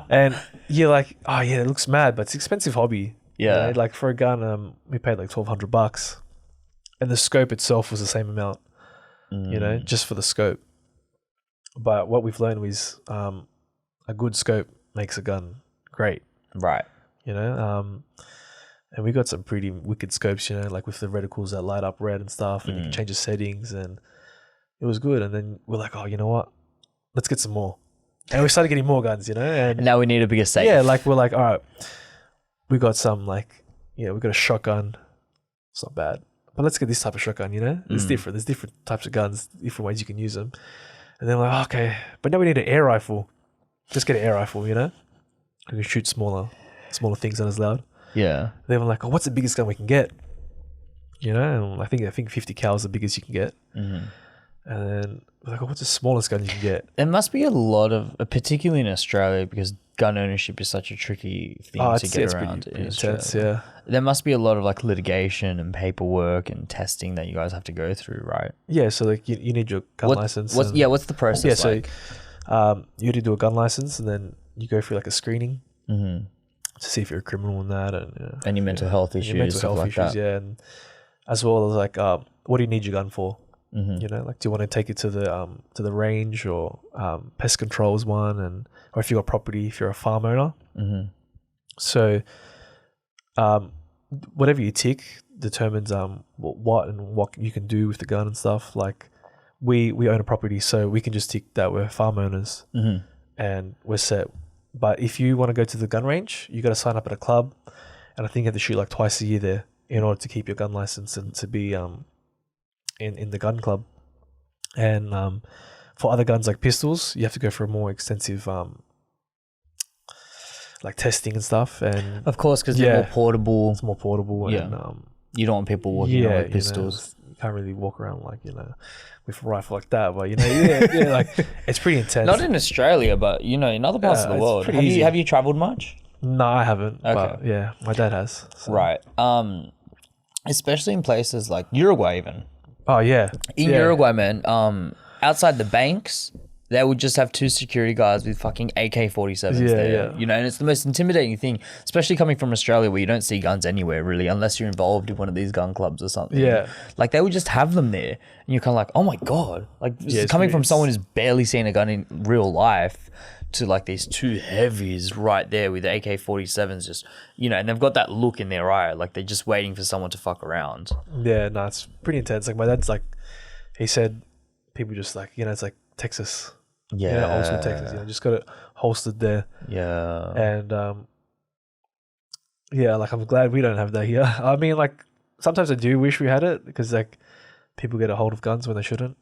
And you're like, oh yeah, it looks mad, but it's an expensive hobby. Yeah. Like for a gun, we paid like $1,200, and the scope itself was the same amount. Just for the scope. But what we've learned is a good scope makes a gun great. Right. And we got some pretty wicked scopes, like with the reticles that light up red and stuff, and you can change the settings, and it was good. And then we're like, oh, you know what? Let's get some more. And we started getting more guns, And now we need a bigger safe. Yeah, like we're like, all right, we got some we got a shotgun. It's not bad. But let's get this type of shotgun, It's different. There's different types of guns, different ways you can use them. And then we're like, okay, but now we need an air rifle. Just get an air rifle, We can shoot smaller things than as loud. Yeah. Then we're like, oh, what's the biggest gun we can get? And I think 50 cal is the biggest you can get. Mm-hmm. And then we're like, oh, what's the smallest gun you can get? There must be a lot of, particularly in Australia, because gun ownership is such a tricky thing to get around in Australia. Intense, yeah. There must be a lot of like litigation and paperwork and testing that you guys have to go through, right? Yeah, so like you need your gun license. What's the process like? So you had to do a gun license, and then you go through like a screening to see if you're a criminal and that, and your mental health issues, that. Yeah, and as well as like what do you need your gun for? Mm-hmm. Like do you want to take it to the range, or pest control is one, or if you got property, if you're a farm owner. Mm-hmm. So whatever you tick determines what you can do with the gun and stuff. Like we own a property, so we can just tick that we're farm owners and we're set. But if you want to go to the gun range, you got to sign up at a club, and I think you have to shoot like twice a year there in order to keep your gun license and to be in the gun club. And for other guns like pistols, you have to go for a more extensive like testing and stuff. And of course, because they're more portable. It's more portable. Yeah. And you don't want people walking around with pistols. You can't really walk around like with a rifle like that. But like it's pretty intense. Not in Australia, but in other parts of the world. Have you traveled much? No, I haven't. Okay. But yeah, my dad has. So. Right. Especially in places like Uruguay, even. Oh yeah. In Uruguay, man. Outside the banks, they would just have 2 security guards with fucking AK-47s there. And it's the most intimidating thing, especially coming from Australia, where you don't see guns anywhere really, unless you're involved in one of these gun clubs or something. Yeah. Like they would just have them there, and you're kind of like, oh my god, like coming from someone who's barely seen a gun in real life to like these 2 heavies right there with AK-47s, just and they've got that look in their eye, like they're just waiting for someone to fuck around. Yeah, no, it's pretty intense. Like my dad's like, he said, people just like it's like Texas. Yeah, old school Texas. Just got it holstered there. Yeah, and like I'm glad we don't have that here. I mean, like sometimes I do wish we had it, because like people get a hold of guns when they shouldn't.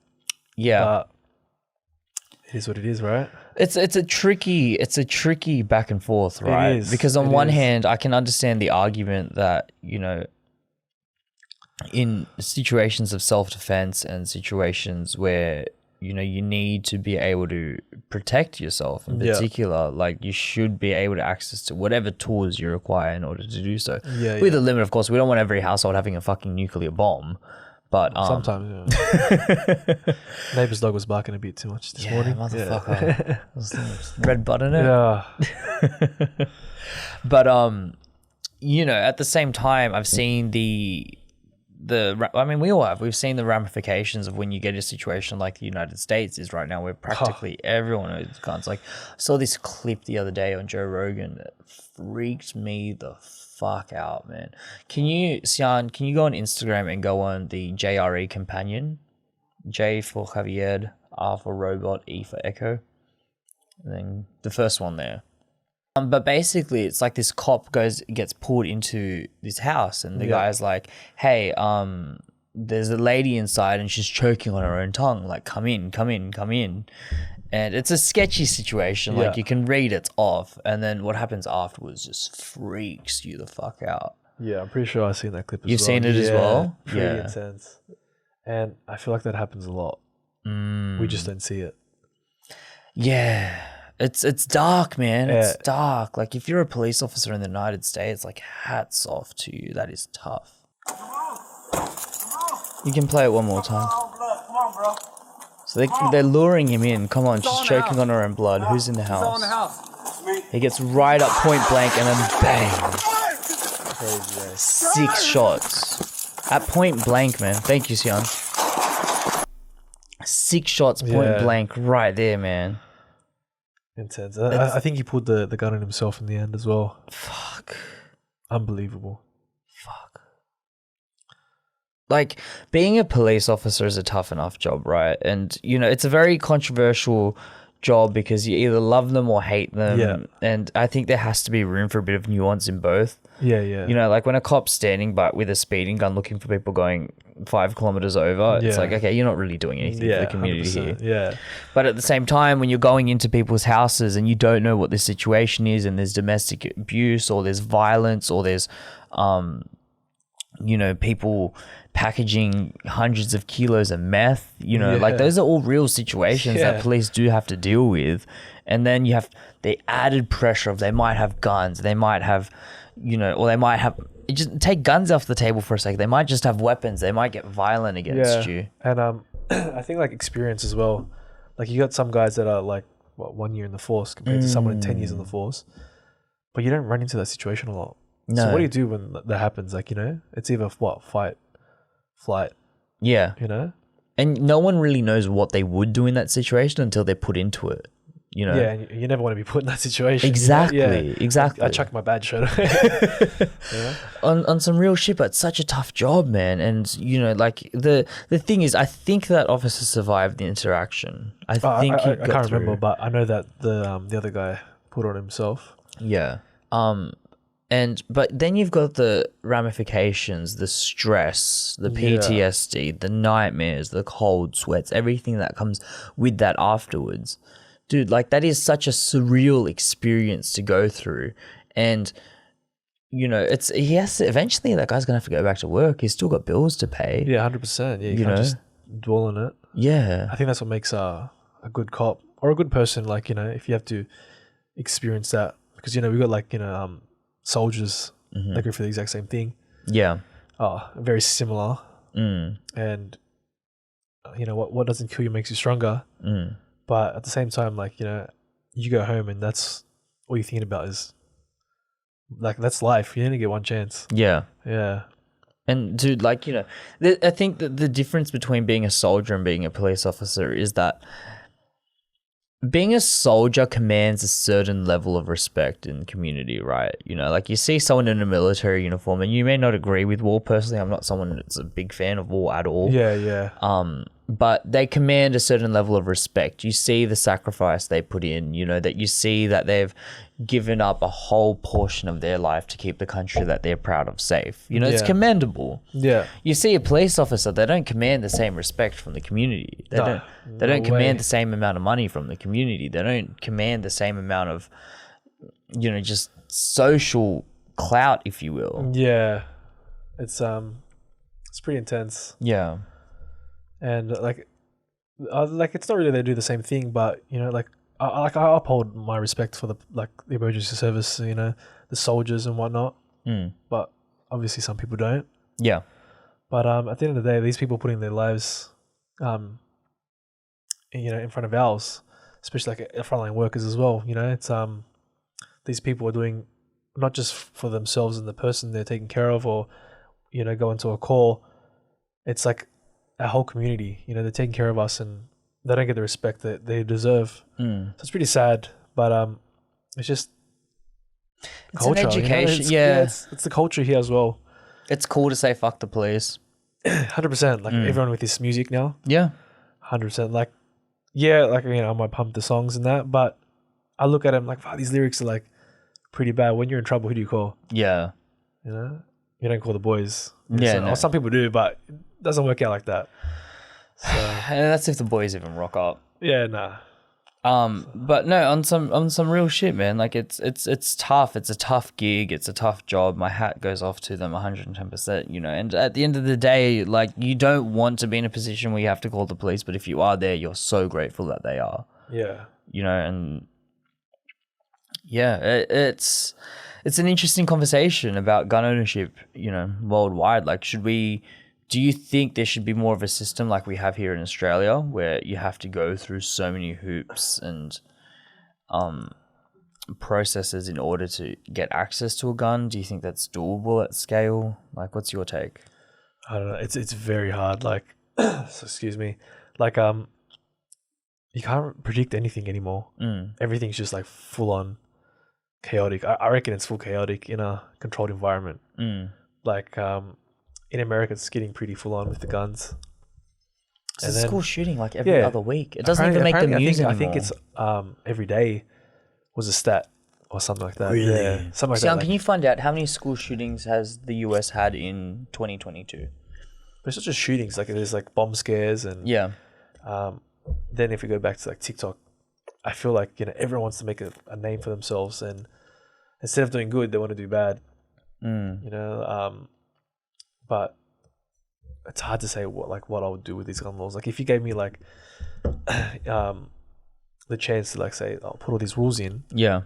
Yeah, but it is what it is, right? It's a tricky back and forth, right? It is. Because on one hand, I can understand the argument that in situations of self-defense and situations where you need to be able to protect yourself in particular, like you should be able to access to whatever tools you require in order to do so. With a limit, of course. We don't want every household having a fucking nuclear bomb, but sometimes neighbor's dog was barking a bit too much this morning. Motherfucker. Red button it. Yeah. But at the same time, I've seen we all have. We've seen the ramifications of when you get a situation like the United States is right now, where practically everyone owns guns. Like, I saw this clip the other day on Joe Rogan that freaked me the fuck out, man. Sian, can you go on Instagram and go on the JRE companion? J for Javier, R for Robot, E for Echo. And then the first one there. But basically, it's like this cop gets pulled into this house, and the guy's like, "Hey, there's a lady inside, and she's choking on her own tongue. Like, come in." And it's a sketchy situation. Like, you can read it's off, and then what happens afterwards just freaks you the fuck out. Yeah, I'm pretty sure I've seen that clip as well. You've seen it as well? Pretty intense. And I feel like that happens a lot. We just don't see it. Yeah. It's dark, man. It's dark. Like, if you're a police officer in the United States, like, hats off to you. That is tough. You can play it one more time. Come on, bro. So they're luring him in. Come on, she's choking on her own blood. Who's in the house? He gets right up point blank, and then bang. 6 shots. At point blank, man. Thank you, Sian. 6 shots point blank right there, man. Intense. I think he pulled the gun on himself in the end as well. Fuck. Unbelievable. Fuck. Like, being a police officer is a tough enough job, right? And, it's a very controversial job because you either love them or hate them. Yeah. And I think there has to be room for a bit of nuance in both. Yeah, yeah. You know, like when a cop's standing by with a speeding gun looking for people going 5 kilometers over, it's like, okay, you're not really doing anything for the community here. Yeah. But at the same time, when you're going into people's houses and you don't know what the situation is, and there's domestic abuse or there's violence or there's, you know, people packaging hundreds of kilos of meth, you know, like those are all real situations that police do have to deal with. And then you have the added pressure of they might have guns, they might have, you know, or they might have, just take guns off the table for a second. They might just have weapons. They might get violent against you. And I think like experience as well. Like you got some guys that are like, what, 1 year in the force compared to someone in 10 years in the force. But you don't run into that situation a lot. No. So what do you do when that happens? Like, you know, it's either what, fight, flight. Yeah. You know? And no one really knows what they would do in that situation until they're put into it. You know? Yeah, and you never want to be put in that situation. Exactly, You know? Yeah. exactly. I chucked my badge straight away. Yeah. On some real shit, but it's such a tough job, man. And, you know, like the thing is, I think that officer survived the interaction. I think I can't remember, but I know that the other guy put on himself. Yeah. But then you've got the ramifications, the stress, the PTSD, the nightmares, the cold sweats, everything that comes with that afterwards. Dude, like that is such a surreal experience to go through. And, you know, eventually that guy's going to have to go back to work. He's still got bills to pay. Yeah, 100%. Yeah, you can't just dwell on it. Yeah. I think that's what makes a good cop or a good person, like, you know, if you have to experience that. Because, you know, we got like, you know, soldiers that go through the exact same thing. Yeah. Very similar. And, you know, what doesn't kill you makes you stronger. But at the same time, like, you know, you go home and that's all you're thinking about is, like, that's life. You only get one chance. Yeah. Yeah. And, dude, like, you know, I think that the difference between being a soldier and being a police officer is that being a soldier commands a certain level of respect in the community, right? You know, like you see someone in a military uniform and you may not agree with war. Personally, I'm not someone that's a big fan of war at all. Yeah, yeah. But they command a certain level of respect. You see the sacrifice they put in, you know, that you see that they've given up a whole portion of their life to keep the country that they're proud of safe. You know, it's commendable. Yeah. You see a police officer, they don't command the same respect from the community. They don't command the same amount of money from the community. They don't command the same amount of, you know, just social clout, if you will. Yeah. It's pretty intense. Yeah. And like it's not really they do the same thing, but, you know, like I uphold my respect for the emergency service, you know, the soldiers and whatnot. But obviously some people don't. Yeah. But at the end of the day, these people putting their lives, you know, in front of ours, especially like frontline workers as well. You know, it's these people are doing not just for themselves and the person they're taking care of, or, you know, go into a call. It's like our whole community. You know, they're taking care of us and they don't get the respect that they deserve. So it's pretty sad, but it's just it's culture. An education. You know? It's the culture here as well. It's cool to say fuck the police. 100%. Like everyone with this music now. Yeah. 100%. Like, yeah, like, you know, I might pump the songs and that, but I look at them like, wow, these lyrics are like pretty bad. When you're in trouble, who do you call? Yeah. You know, you don't call the boys. Yeah. So, No. or some people do, but it doesn't work out like that. So, and that's if the boys even rock up. Yeah, nah. But no, on some real shit, man. Like it's tough. It's a tough gig. It's a tough job. My hat goes off to them 110%, you know. And at the end of the day, like, you don't want to be in a position where you have to call the police, but if you are there, you're so grateful that they are. Yeah. You know, and yeah, it's an interesting conversation about gun ownership, you know, worldwide. Like, do you think there should be more of a system like we have here in Australia where you have to go through so many hoops and processes in order to get access to a gun? Do you think that's doable at scale? Like, what's your take? I don't know. It's very hard. Like, so excuse me. Like, you can't predict anything anymore. Everything's just like full on chaotic. I reckon it's full chaotic in a controlled environment. Like, in America, it's getting pretty full on with the guns. It's a school shooting like every other week. It doesn't even make the news anymore. I think it's every day was a stat or something like that. Really? Yeah, something like Sion, that. can you find out how many school shootings has the US had in 2022? But it's not just shootings. Like there's like bomb scares and then if you go back to like TikTok, I feel like everyone wants to make a name for themselves, and instead of doing good, they want to do bad. But it's hard to say what I would do with these gun laws. Like if you gave me like the chance to like say I'll put all these rules in. Yeah.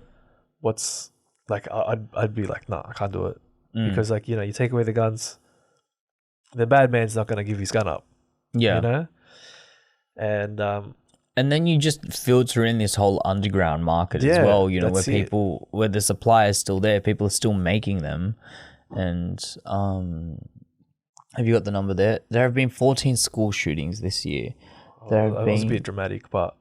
What's like I'd be like, nah, I can't do it because like you take away the guns, the bad man's not gonna give his gun up. Yeah. And then you just filter in this whole underground market as well, where the supply is still there, people are still making them. And have you got the number there? There have been 14 school shootings this year. That was a bit dramatic, but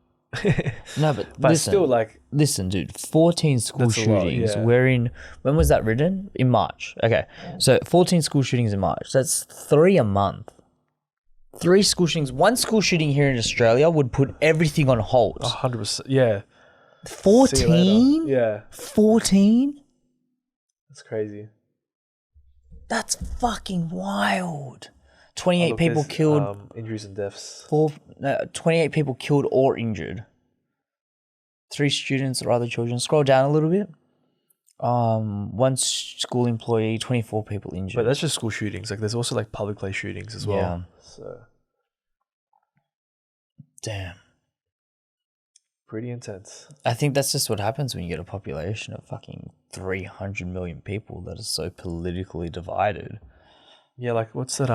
no, but listen, still like listen, dude, 14 school shootings. When was that written? In March. Okay, so 14 school shootings in March. That's 3 a month. 3 school shootings. One school shooting here in Australia would put everything on hold. 100%. Yeah. 14? Yeah. 14? That's crazy. That's fucking wild. 28 people killed. Injuries and deaths. 28 people killed or injured. 3 students or other children. Scroll down a little bit. 1 school employee, 24 people injured. But that's just school shootings. Like there's also like public place shootings as well. Yeah. So. Damn. Pretty intense. I think that's just what happens when you get a population of fucking 300 million people that is so politically divided. Yeah, like what's that?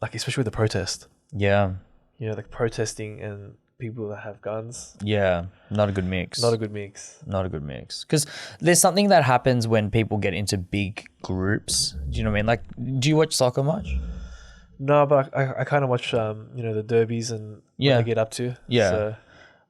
Like especially with the protest. Yeah. Like protesting and people that have guns. Yeah, not a good mix. Not a good mix. Because there's something that happens when people get into big groups. Do you know what I mean? Like, do you watch soccer much? No, but I kind of watch the derbies and what they get up to. Yeah. So.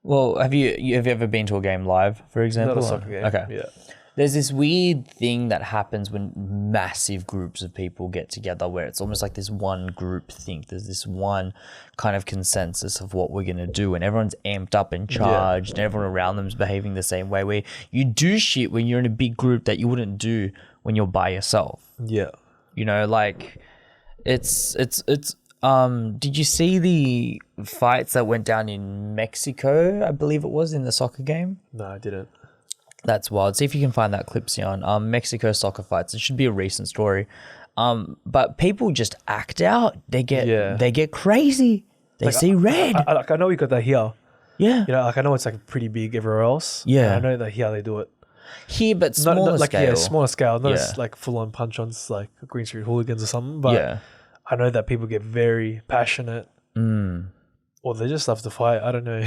Well, have you ever been to a game live, for example? Not a soccer game. Okay. Yeah. There's this weird thing that happens when massive groups of people get together where it's almost like this one group think. There's this one kind of consensus of what we're going to do, and everyone's amped up and charged and everyone around them's behaving the same way, where you do shit when you're in a big group that you wouldn't do when you're by yourself. Yeah. Like it's did you see the fights that went down in Mexico, I believe it was, in the soccer game? No, I didn't. That's wild. See if you can find that clip, Sion. Mexico soccer fights. It should be a recent story. But people just act out. They get crazy. They see red. I know we got that here. Yeah. I know it's like pretty big everywhere else. Yeah. I know that here they do it. Here, but smaller scale. Yeah, smaller scale. Not as like full-on punch-ons like Green Street Hooligans or something. But I know that people get very passionate. Or they just love to fight. I don't know.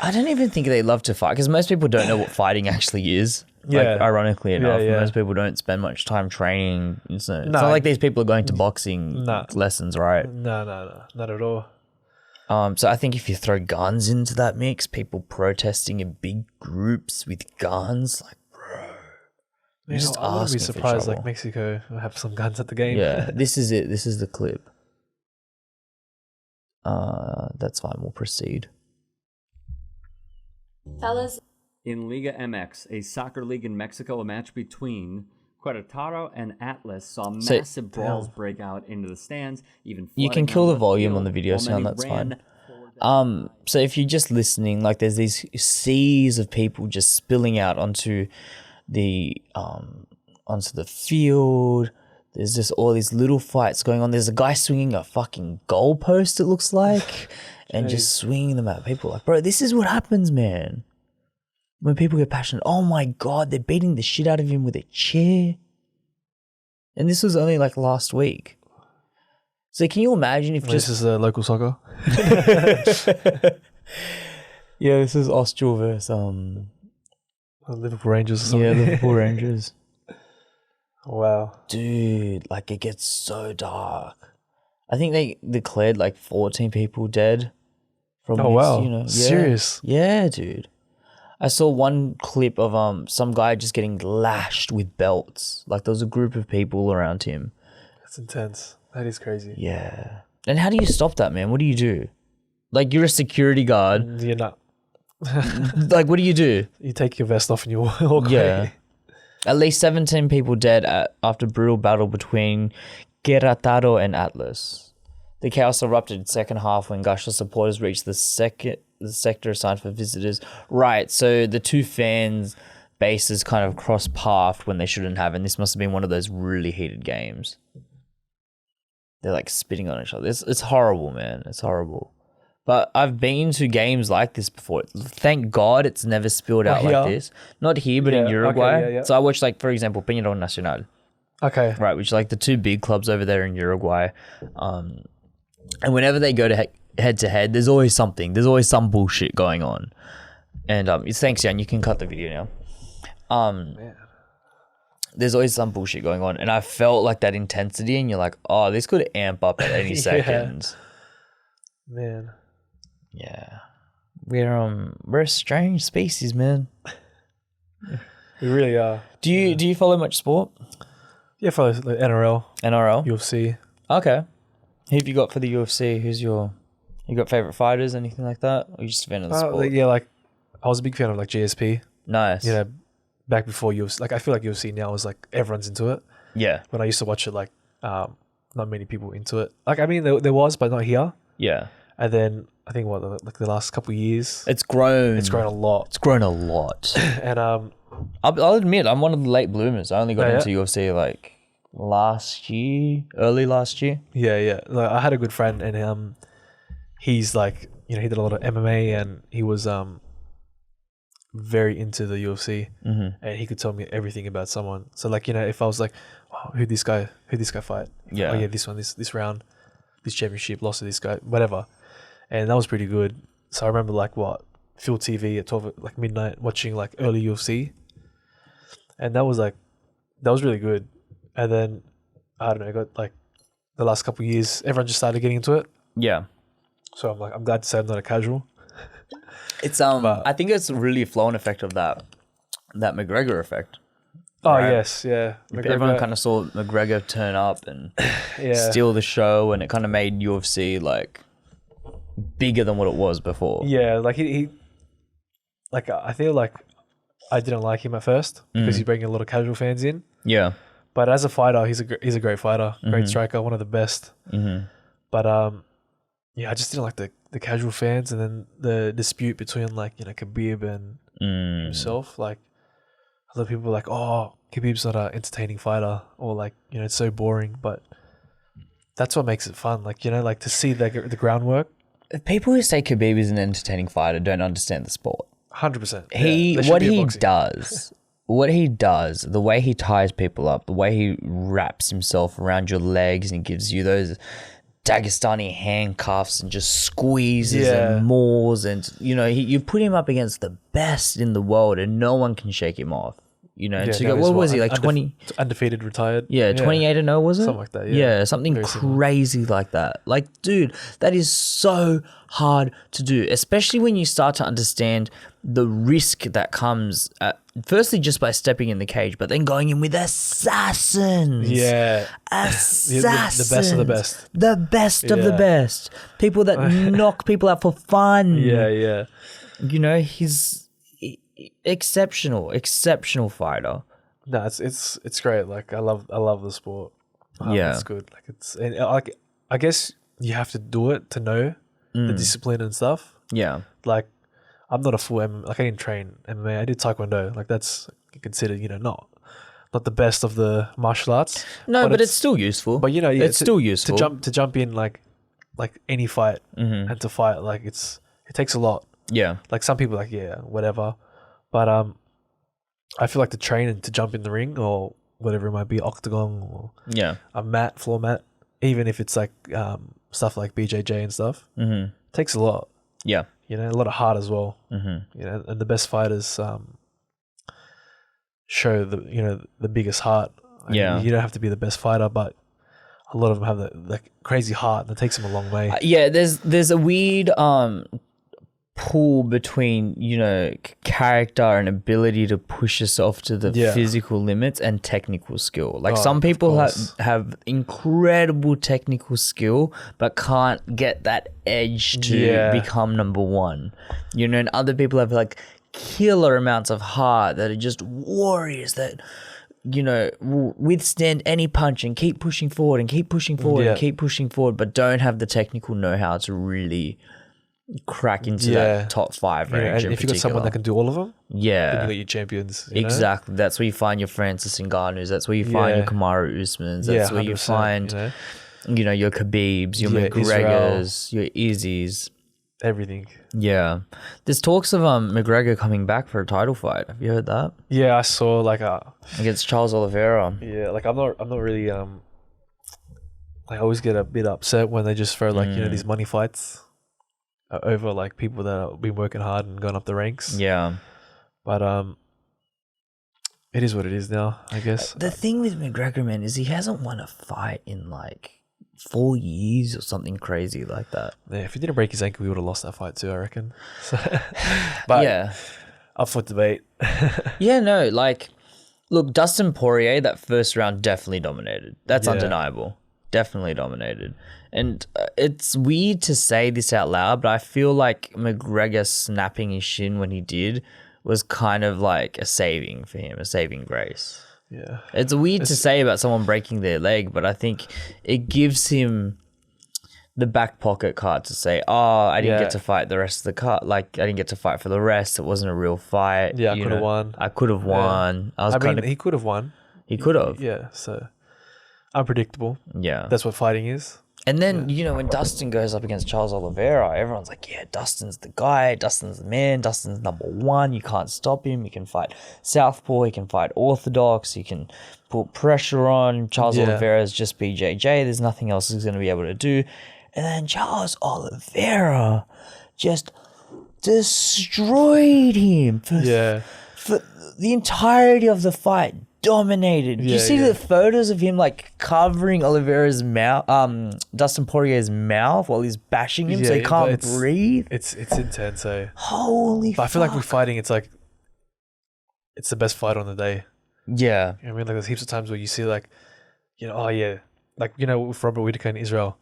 I don't even think they love to fight because most people don't know what fighting actually is. Like, ironically enough, most people don't spend much time training. It's not like these people are going to boxing lessons, right? No, not at all. So I think if you throw guns into that mix, people protesting in big groups with guns, like, bro, I wouldn't be surprised. Like Mexico will have some guns at the game. Yeah, this is it. This is the clip. That's fine. We'll proceed. Fellas. In Liga MX, a soccer league in Mexico, a match between Querétaro and Atlas saw massive brawls break out into the stands. Even you can kill the volume on the video sound. That's fine. So if you're just listening, like there's these seas of people just spilling out onto the field. There's just all these little fights going on. There's a guy swinging a fucking goalpost, it looks like, and just swinging them at people. Like, bro, this is what happens, man. When people get passionate, oh my God, they're beating the shit out of him with a chair. And this was only like last week. So can you imagine if this is local soccer? Yeah, this is Austral versus Liverpool Rangers or something. Yeah, Liverpool Rangers. Wow. Dude, like it gets so dark. I think they declared like 14 people dead from this, wow. Yeah. Serious? Yeah, dude. I saw one clip of some guy just getting lashed with belts. Like there was a group of people around him. That's intense. That is crazy. Yeah. And how do you stop that, man? What do you do? Like, you're a security guard. You're not. Like, what do you do? You take your vest off and you walk away. Yeah. At least 17 people dead after brutal battle between Querétaro and Atlas. The chaos erupted in second half when Gushers supporters reached the sector assigned for visitors. Right, so the two fans' bases kind of crossed path when they shouldn't have, and this must have been one of those really heated games. They're like spitting on each other. It's horrible, man. It's horrible. But I've been to games like this before. Thank God it's never spilled out like this. Not here, but in Uruguay. Okay, So I watched, like, for example, Peñarol Nacional. Okay. Right, which are like the two big clubs over there in Uruguay. And whenever they go to head to head, there's always something. There's always some bullshit going on. And thanks, Jan. You can cut the video now. There's always some bullshit going on. And I felt like that intensity, and you're like, oh, this could amp up at any second. Man. Yeah. We're a strange species, man. We really are. Do you follow much sport? Yeah, follow like NRL, UFC. Okay. Who have you got for the UFC? You got favorite fighters, anything like that? Or you just a fan of the sport? Yeah, like I was a big fan of like GSP. Nice. You know, back before UFC. Like I feel like UFC now is like everyone's into it. Yeah. When I used to watch it, like not many people into it. Like I mean, there was, but not here. Yeah. And then I think like the last couple of years, it's grown. It's grown a lot. And I'll admit, I'm one of the late bloomers. I only got into UFC like early last year. Yeah. Like, I had a good friend, and he's like, you know, he did a lot of MMA, and he was very into the UFC, and he could tell me everything about someone. So like, you know, if I was like, oh, who'd this guy fight? Yeah. Oh yeah, this one, this round, this championship, lost to this guy, whatever. And that was pretty good. So I remember like Phil TV at 12 like midnight watching like early UFC, and that was really good. And then I don't know, got like the last couple of years, everyone just started getting into it. Yeah. So I'm glad to say I'm not a casual. It's I think it's really a flow-on effect of that McGregor effect. Oh right? Yes, yeah. Everyone kind of saw McGregor turn up and steal the show, and it kind of made UFC like bigger than what it was before. Yeah, like he like I feel like I didn't like him at first because he's bringing a lot of casual fans in. Yeah. But as a fighter, he's a great fighter, great striker, one of the best. But yeah, I just didn't like the casual fans, and then the dispute between like, you know, Khabib and himself. Like a lot of people were like, oh, Khabib's not an entertaining fighter, or like, you know, it's so boring. But that's what makes it fun. Like, you know, like to see the groundwork. People who say Khabib is an entertaining fighter don't understand the sport. 100%. What he does, the way he ties people up, the way he wraps himself around your legs and gives you those Dagestani handcuffs and just squeezes and maws, and you know, you put him up against the best in the world and no one can shake him off. You know, what was he, like 20? Undefeated, retired. Yeah, 28-0, was it? Something like that, Yeah, something very crazy like that. Like, dude, that is so hard to do, especially when you start to understand the risk that comes, firstly, just by stepping in the cage, but then going in with assassins. Yeah. Assassins. The best of the best. The best of the best. People that knock people out for fun. Yeah. You know, he's exceptional fighter. No, it's great. Like I love the sport. It's good. Like like I guess you have to do it to know the discipline and stuff. Yeah. Like I'm not a full like I didn't train MMA. I did Taekwondo. Like that's considered, you know, not the best of the martial arts. No, but it's still useful. But you know, it's still useful to jump in like any fight and to fight, like it takes a lot. Yeah. Like some people like whatever. But I feel like to train and to jump in the ring or whatever it might be, octagon or a floor mat, even if it's like stuff like BJJ and stuff, takes a lot. Yeah. You know, a lot of heart as well. You know, and the best fighters show the biggest heart. Yeah. You don't have to be the best fighter, but a lot of them have the crazy heart, and it takes them a long way. There's a weird pull between, you know, character and ability to push yourself to the physical limits and technical skill. Like some people have incredible technical skill but can't get that edge to become number one. You know, and other people have like killer amounts of heart that are just warriors that, you know, will withstand any punch and keep pushing forward and keep pushing forward and keep pushing forward, but don't have the technical know-how to really crack into that top 5 range. And if you've got someone that can do all of them, then you got your champions. Exactly. That's where you find your Francis Ngannou's. That's where you find your Kamaru Usmans. That's where you find, you know, your Khabibs, your McGregors, your Izzies. Everything. Yeah. There's talks of McGregor coming back for a title fight. Have you heard that? Yeah, I saw like against Charles Oliveira. Yeah, like I'm not really I always get a bit upset when they just throw like, you know, these money fights over like people that have been working hard and gone up the ranks. Yeah. But it is what it is now, I guess. The thing with McGregor, man, is he hasn't won a fight in like 4 years or something crazy like that. Yeah, if he didn't break his ankle, he would have lost that fight too, I reckon. But up for debate. Yeah, no, like, look, Dustin Poirier, that first round definitely dominated. That's undeniable. Definitely dominated. And it's weird to say this out loud, but I feel like McGregor snapping his shin when he did was kind of like a saving for him, a saving grace. Yeah. It's weird to say about someone breaking their leg, but I think it gives him the back pocket card to say, oh, I didn't get to fight the rest of the card. Like, I didn't get to fight for the rest. It wasn't a real fight. Yeah, I could have won. I could have won. I mean, he could have won. He could have. Yeah, so unpredictable. Yeah. That's what fighting is. And then, you know, when Dustin goes up against Charles Oliveira, everyone's like, yeah, Dustin's the guy. Dustin's the man. Dustin's number one. You can't stop him. He can fight southpaw. He can fight orthodox. He can put pressure on. Charles Oliveira's just BJJ. There's nothing else he's going to be able to do. And then Charles Oliveira just destroyed him for the entirety of the fight. Dominated. Did you see the photos of him like covering Oliveira's mouth, Dustin Poirier's mouth while he's bashing him so he can't breathe? It's intense, eh? Holy fuck. I feel like with fighting, it's like, it's the best fight on the day. Yeah. You know what I mean? Like there's heaps of times where you see like, you know, like, you know, with Robert Whittaker in Israel,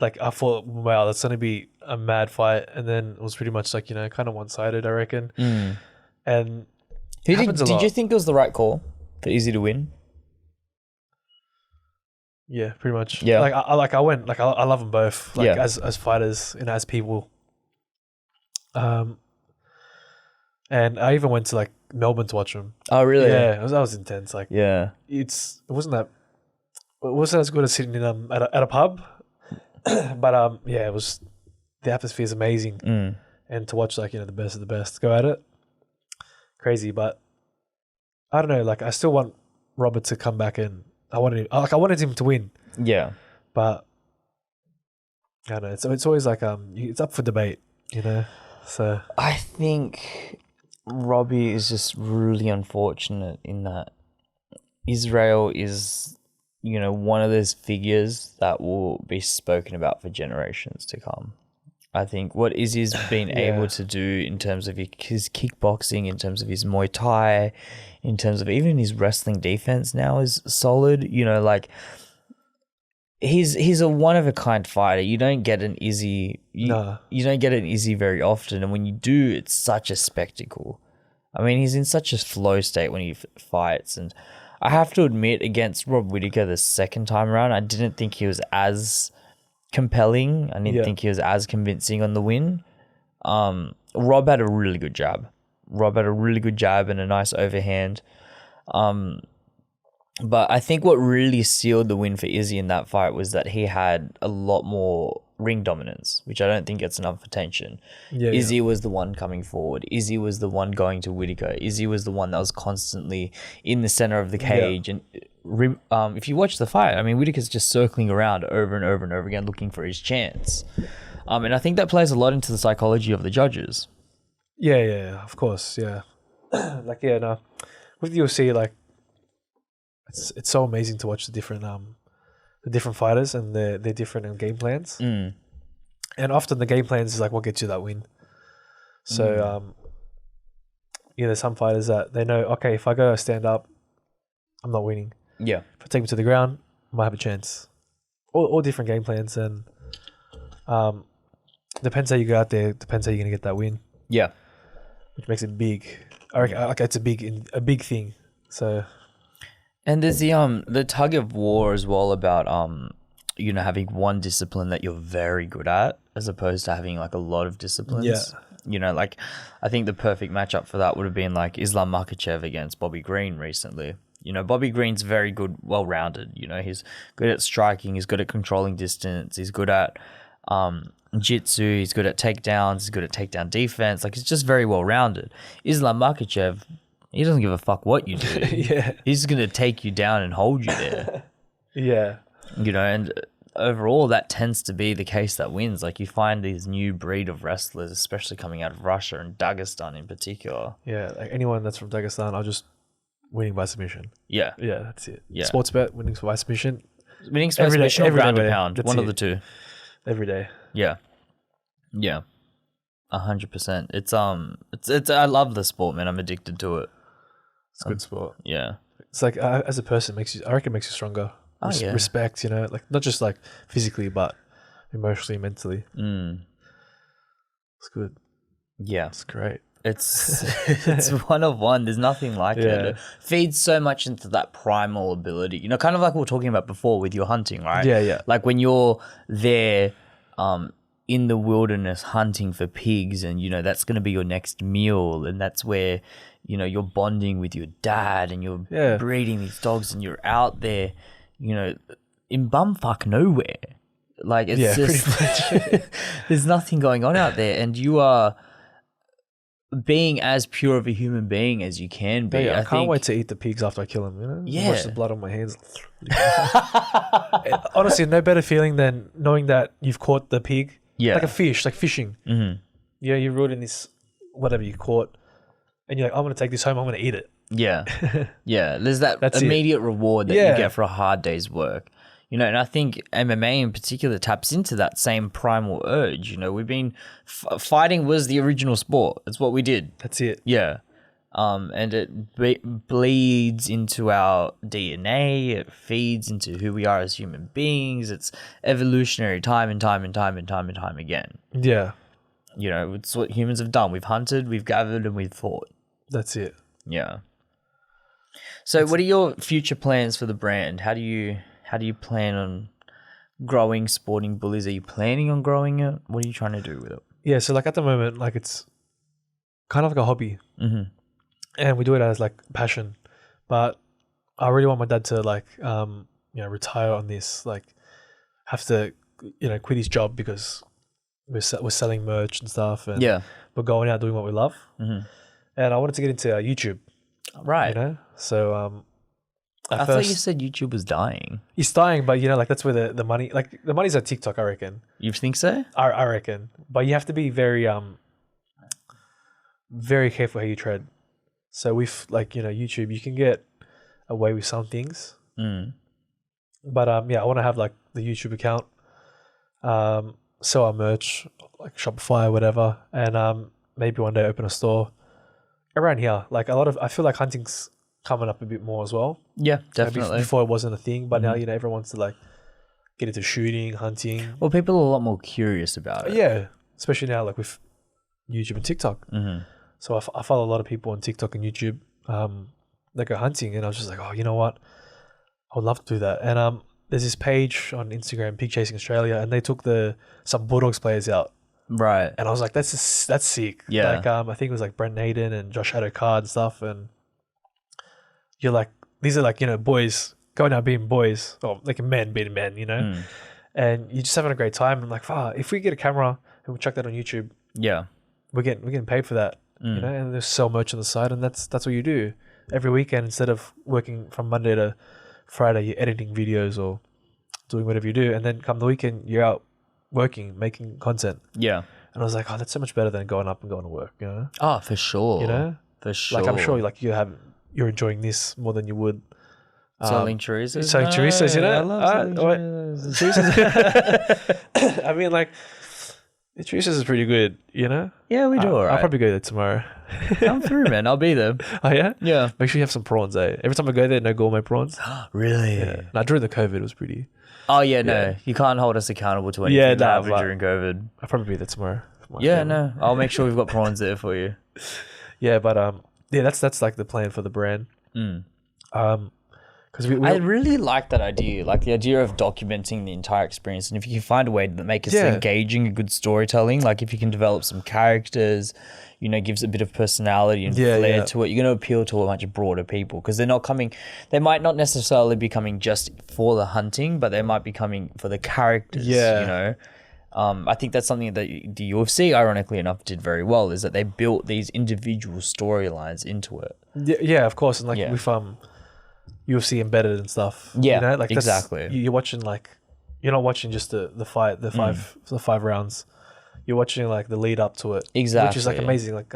like I thought, wow, that's going to be a mad fight. And then it was pretty much like, you know, kind of one-sided, I reckon. And did you think it was the right call for Izzy to win? Yeah, pretty much. Yeah. I went, like I love them both, like as fighters and as people. And I even went to like Melbourne to watch them. Oh, really? Yeah, that was intense. Like, it wasn't as good as sitting in at a pub, but it was, the atmosphere is amazing, and to watch like, you know, the best of the best go at it, crazy. But I don't know, like I still want Robert to come back, and I wanted him to win. Yeah, but I don't know. It's always like it's up for debate, you know. So I think Robbie is just really unfortunate in that Israel is, you know, one of those figures that will be spoken about for generations to come. I think what Izzy's been able to do in terms of his kickboxing, in terms of his Muay Thai, in terms of even his wrestling defense now is solid. You know, like he's a one of a kind fighter. You don't get an Izzy. You don't get an Izzy very often, and when you do, it's such a spectacle. I mean, he's in such a flow state when he fights, and I have to admit, against Rob Whittaker the second time around, I didn't think he was as compelling. I didn't think he was as convincing on the win. Rob had a really good jab. And a nice overhand. But I think what really sealed the win for Izzy in that fight was that he had a lot more ring dominance, which I don't think gets enough attention. Izzy was the one coming forward. Izzy was the one going to Whittaker. Izzy was the one that was constantly in the center of the cage. And if you watch the fight, I mean, Whittaker's just circling around over and over and over again looking for his chance. And I think that plays a lot into the psychology of the judges. Yeah, of course, yeah. Like, no. With the UFC, like, it's so amazing to watch the different fighters and their different game plans. And often the game plans is like what gets you that win. So there's some fighters that they know, okay, if I go stand up, I'm not winning. Yeah. If I take me to the ground, I might have a chance. All different game plans, and depends how you go out there, depends how you're gonna get that win. Yeah. Which makes it big. I reckon like it's a big thing. So and there's the tug of war as well about having one discipline that you're very good at as opposed to having like a lot of disciplines. Yeah. Like I think the perfect matchup for that would have been like Islam Makhachev against Bobby Green recently. Bobby Green's very good, well-rounded. He's good at striking, he's good at controlling distance, he's good at jiu-jitsu, he's good at takedowns, he's good at takedown defense. Like, he's just very well-rounded. Islam Makhachev, he doesn't give a fuck what you do. Yeah. He's going to take you down and hold you there. Yeah. And overall, that tends to be the case that wins. Like, you find these new breed of wrestlers, especially coming out of Russia and Dagestan in particular. Yeah, like anyone that's from Dagestan, I'll just winning by submission. Yeah. Yeah, that's it. Yeah. Sports bet, winning by submission. Winning by submission or ground and pound. That's one it. of the two. Every day. Yeah. Yeah. 100%. It's I love the sport, man. I'm addicted to it. It's a good sport. Yeah. It's like as a person, I reckon it makes you stronger. Yeah. Respect, like not just like physically, but emotionally, mentally. It's good. Yeah. It's great. It's one of one. There's nothing like it. It feeds so much into that primal ability. Kind of like we were talking about before with your hunting, right? Yeah, yeah. Like when you're there in the wilderness hunting for pigs and, that's going to be your next meal, and that's where, you're bonding with your dad and you're breeding these dogs and you're out there, in bumfuck nowhere. Like, it's just... there's nothing going on out there, and you are... being as pure of a human being as you can be. I can't wait to eat the pigs after I kill them. Yeah. Watch the blood on my hands. Honestly, no better feeling than knowing that you've caught the pig. Yeah. Like a fish, like fishing. Mm-hmm. You're rooted in this, whatever you caught, and you're like, I'm going to take this home, I'm going to eat it. Yeah. Yeah. There's that's immediate reward that you get for a hard day's work. And I think MMA in particular taps into that same primal urge. We've been fighting was the original sport. It's what we did. That's it. Yeah. And it bleeds into our DNA. It feeds into who we are as human beings. It's evolutionary time and time again. Yeah. It's what humans have done. We've hunted, we've gathered, and we've fought. That's it. Yeah. So what are your future plans for the brand? How do you plan on growing Sporting Bullies? Are you planning on growing it? What are you trying to do with it? Yeah, so like at the moment, like it's kind of like a hobby. Mm-hmm. And we do it as like passion. But I really want my dad to like, retire on this, like have to, quit his job because we're selling merch and stuff. And we're going out doing what we love. Mm-hmm. And I wanted to get into YouTube. Right. So... I thought you said YouTube was dying. It's dying, but like that's where the money, like the money's at TikTok, I reckon. You think so? I reckon, but you have to be very very careful how you tread. So with YouTube, you can get away with some things. But I want to have like the YouTube account, sell our merch like Shopify or whatever, and maybe one day open a store around here. Like I feel like hunting's coming up a bit more as well. Yeah, definitely. Before it wasn't a thing, but now everyone wants to like get into shooting, hunting. Well, people are a lot more curious about it. Yeah, especially now like with YouTube and TikTok. Mm-hmm. So I follow a lot of people on TikTok and YouTube that go hunting, and I was just like, oh, you know what? I would love to do that. And there's this page on Instagram, Pig Chasing Australia, and they took some Bulldogs players out. Right. And I was like, that's sick. Yeah. Like I think it was like Brent Naden and Josh Adokar and stuff, and you're like, these are like, boys going out being boys, or like men being men, and you're just having a great time. And like, if we get a camera and we chuck that on YouTube, we're getting paid for that, and there's sell merch on the side, and that's what you do every weekend. Instead of working from Monday to Friday, you're editing videos or doing whatever you do, and then come the weekend, you're out working, making content. Yeah. And I was like, that's so much better than going up and going to work, Oh, for sure. For sure. Like I'm sure like you're enjoying this more than you would selling chorizos. Selling chorizos, I love selling chorizos. I mean, like, The juices is pretty good, you know? Yeah, we do all right. I'll probably go there tomorrow. Come through, man. I'll be there. Oh, yeah? Yeah. Make sure you have some prawns, eh? Every time I go there, no gourmet prawns. Really? Yeah. Now, during the COVID, it was pretty... Oh, yeah, no. You can't hold us accountable to anything that happened during COVID. I'll probably be there tomorrow. Yeah, no. I'll make sure we've got prawns there for you. Yeah, but yeah, that's like the plan for the brand. Because I really like that idea, like the idea of documenting the entire experience. And if you can find a way to make it engaging and good storytelling, like if you can develop some characters, you know, gives a bit of personality and flair to it, you're going to appeal to a much broader people because they might not necessarily be coming just for the hunting, but they might be coming for the characters, you know. I think that's something that the UFC, ironically enough, did very well, is that they built these individual storylines into it. Yeah, of course. And like with UFC embedded and stuff. Yeah, you know? Like exactly. You're watching you're not watching just the fight, the five rounds. You're watching like the lead up to it. Exactly. Which is like amazing. Like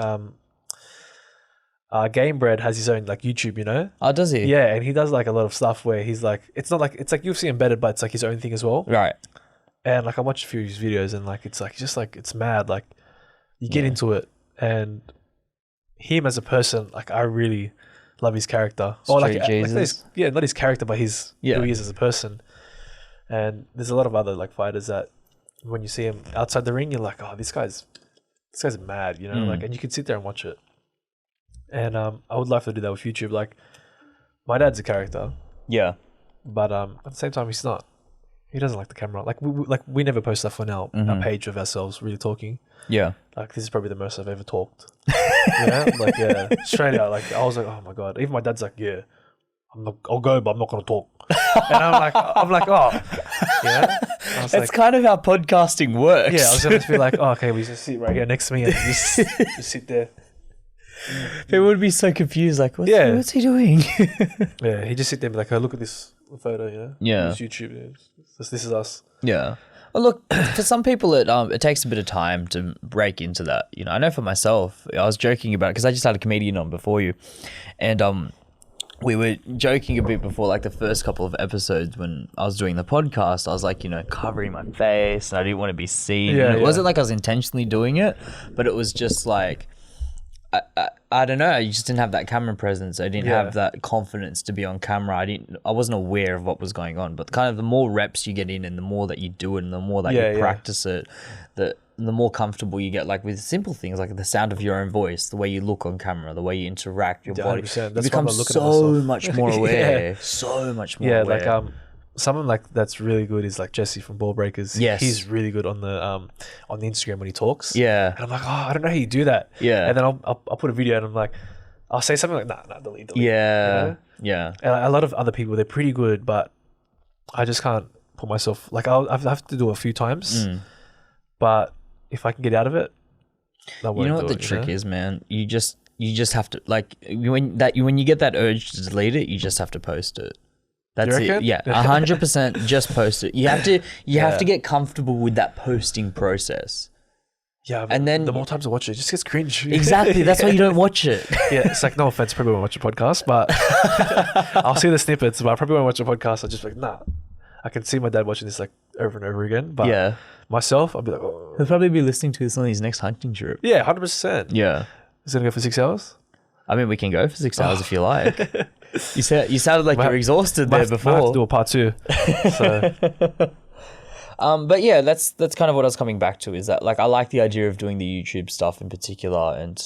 Gamebred has his own like YouTube, you know? Oh, does he? Yeah, and he does like a lot of stuff where he's like, it's like UFC embedded, but it's like his own thing as well. Right. And like I watched a few of his videos and like it's like just like it's mad. Like you get into it and him as a person, like I really love his character. Street Jesus. Not his character, but who he is as a person. And there's a lot of other like fighters that when you see him outside the ring, you're like, oh, this guy's mad, you know, like, and you can sit there and watch it. And I would love to do that with YouTube. Like my dad's a character. Yeah. But at the same time, he's not. He doesn't like the camera. Like we never post stuff on our page of ourselves really talking. Yeah. Like this is probably the most I've ever talked. You know? Like straight out. Like I was like, oh my god. Even my dad's like, yeah, I'll go, but I'm not gonna talk. And I'm like, oh, yeah. It's kind of how podcasting works. Yeah, I was gonna be like, oh, okay, we just sit right here next to me and just sit there. People would be so confused, like, what's he doing? Yeah, he just sit there and be like, oh, look at this photo, you know? Yeah. It's YouTube. Yeah. This is us. Yeah. Well, look, for some people, it takes a bit of time to break into that. You know, I know for myself, I was joking about it because I just had a comedian on before you, and we were joking a bit before, like the first couple of episodes when I was doing the podcast. I was like, you know, covering my face, and I didn't want to be seen. Yeah, and it wasn't like I was intentionally doing it, but it was just like, I don't know. I just didn't have that camera presence. I didn't have that confidence to be on camera. I wasn't aware of what was going on. But kind of the more reps you get in, and the more that you do it, and the more that you practice it, the more comfortable you get. Like with simple things, like the sound of your own voice, the way you look on camera, the way you interact, your body. You become so much more aware. So much more aware. Yeah, like someone like that's really good is like Jesse from Ball Breakers. Yes. He's really good on the Instagram when he talks. Yeah. And I'm like, oh, I don't know how you do that. Yeah. And then I'll put a video and I'm like, I'll say something like, nah, delete. Yeah. You know? Yeah. And a lot of other people, they're pretty good, but I just can't put myself, like I have to do it a few times, but if I can get out of it, I won't. You know what the trick is, man? You just have to, like, when you get that urge to delete it, you just have to post it. That's it. Yeah, 100%. Just post it. You have to get comfortable with that posting process. Yeah, and then the more times I watch it, it just gets cringe. Exactly. That's why you don't watch it. Yeah, it's like, no offense, probably won't watch a podcast, but I'll see the snippets, but I probably won't watch a podcast. I'll just be like, nah. I can see my dad watching this like over and over again, but myself, I'll be like, oh. He'll probably be listening to this on his next hunting trip. Yeah, 100%. Yeah. Is it gonna go for 6 hours? I mean, we can go for 6 hours if you like. You sounded like you're exhausted there before. I have to do a part 2. So. But yeah, that's kind of what I was coming back to, is that like I like the idea of doing the YouTube stuff in particular, and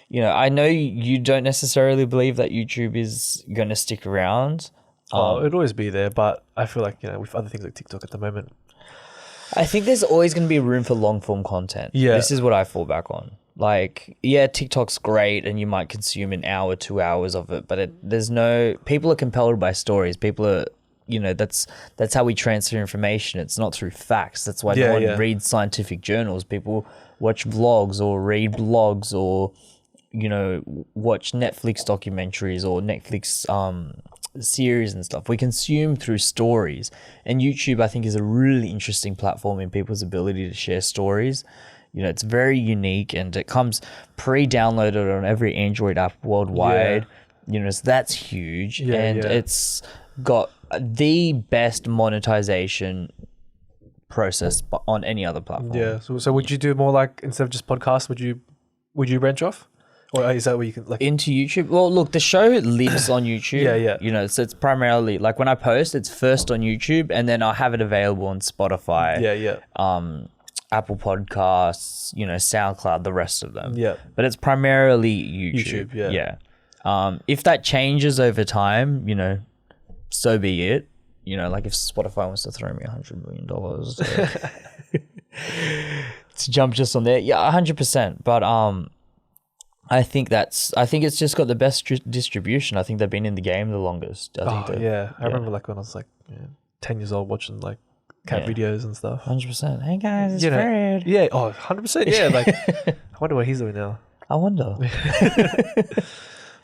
you know, I know you don't necessarily believe that YouTube is going to stick around. It'd always be there, but I feel like, you know, with other things like TikTok at the moment, I think there's always going to be room for long form content. Yeah, this is what I fall back on. Like, yeah, TikTok's great, and you might consume an hour, 2 hours of it, but people are compelled by stories. People are, you know, that's how we transfer information. It's not through facts. That's why no one reads scientific journals. People watch vlogs or read blogs or, you know, watch Netflix documentaries or Netflix series and stuff. We consume through stories, and YouTube, I think, is a really interesting platform in people's ability to share stories. You know, it's very unique, and it comes pre-downloaded on every Android app worldwide. You know, so that's huge, it's got the best monetization process on any other platform. Yeah. So would you do more like, instead of just podcasts, would you branch off? Or is that where you can like into YouTube? Well, look, the show lives on YouTube. Yeah. You know, so it's primarily like when I post, it's first on YouTube, and then I'll have it available on Spotify. Yeah. Apple Podcasts, you know, SoundCloud, the rest of them. Yeah. But it's primarily YouTube. Yeah. If that changes over time, you know, so be it. You know, like if Spotify wants to throw me $100 million to jump just on there, yeah, 100%. But I think it's just got the best distribution. I think they've been in the game the longest. I remember like when I was like 10 years old watching like cat videos and stuff. 100%. Hey guys, it's Fred. Yeah, 100%. Yeah, like I wonder what he's doing now. I wonder.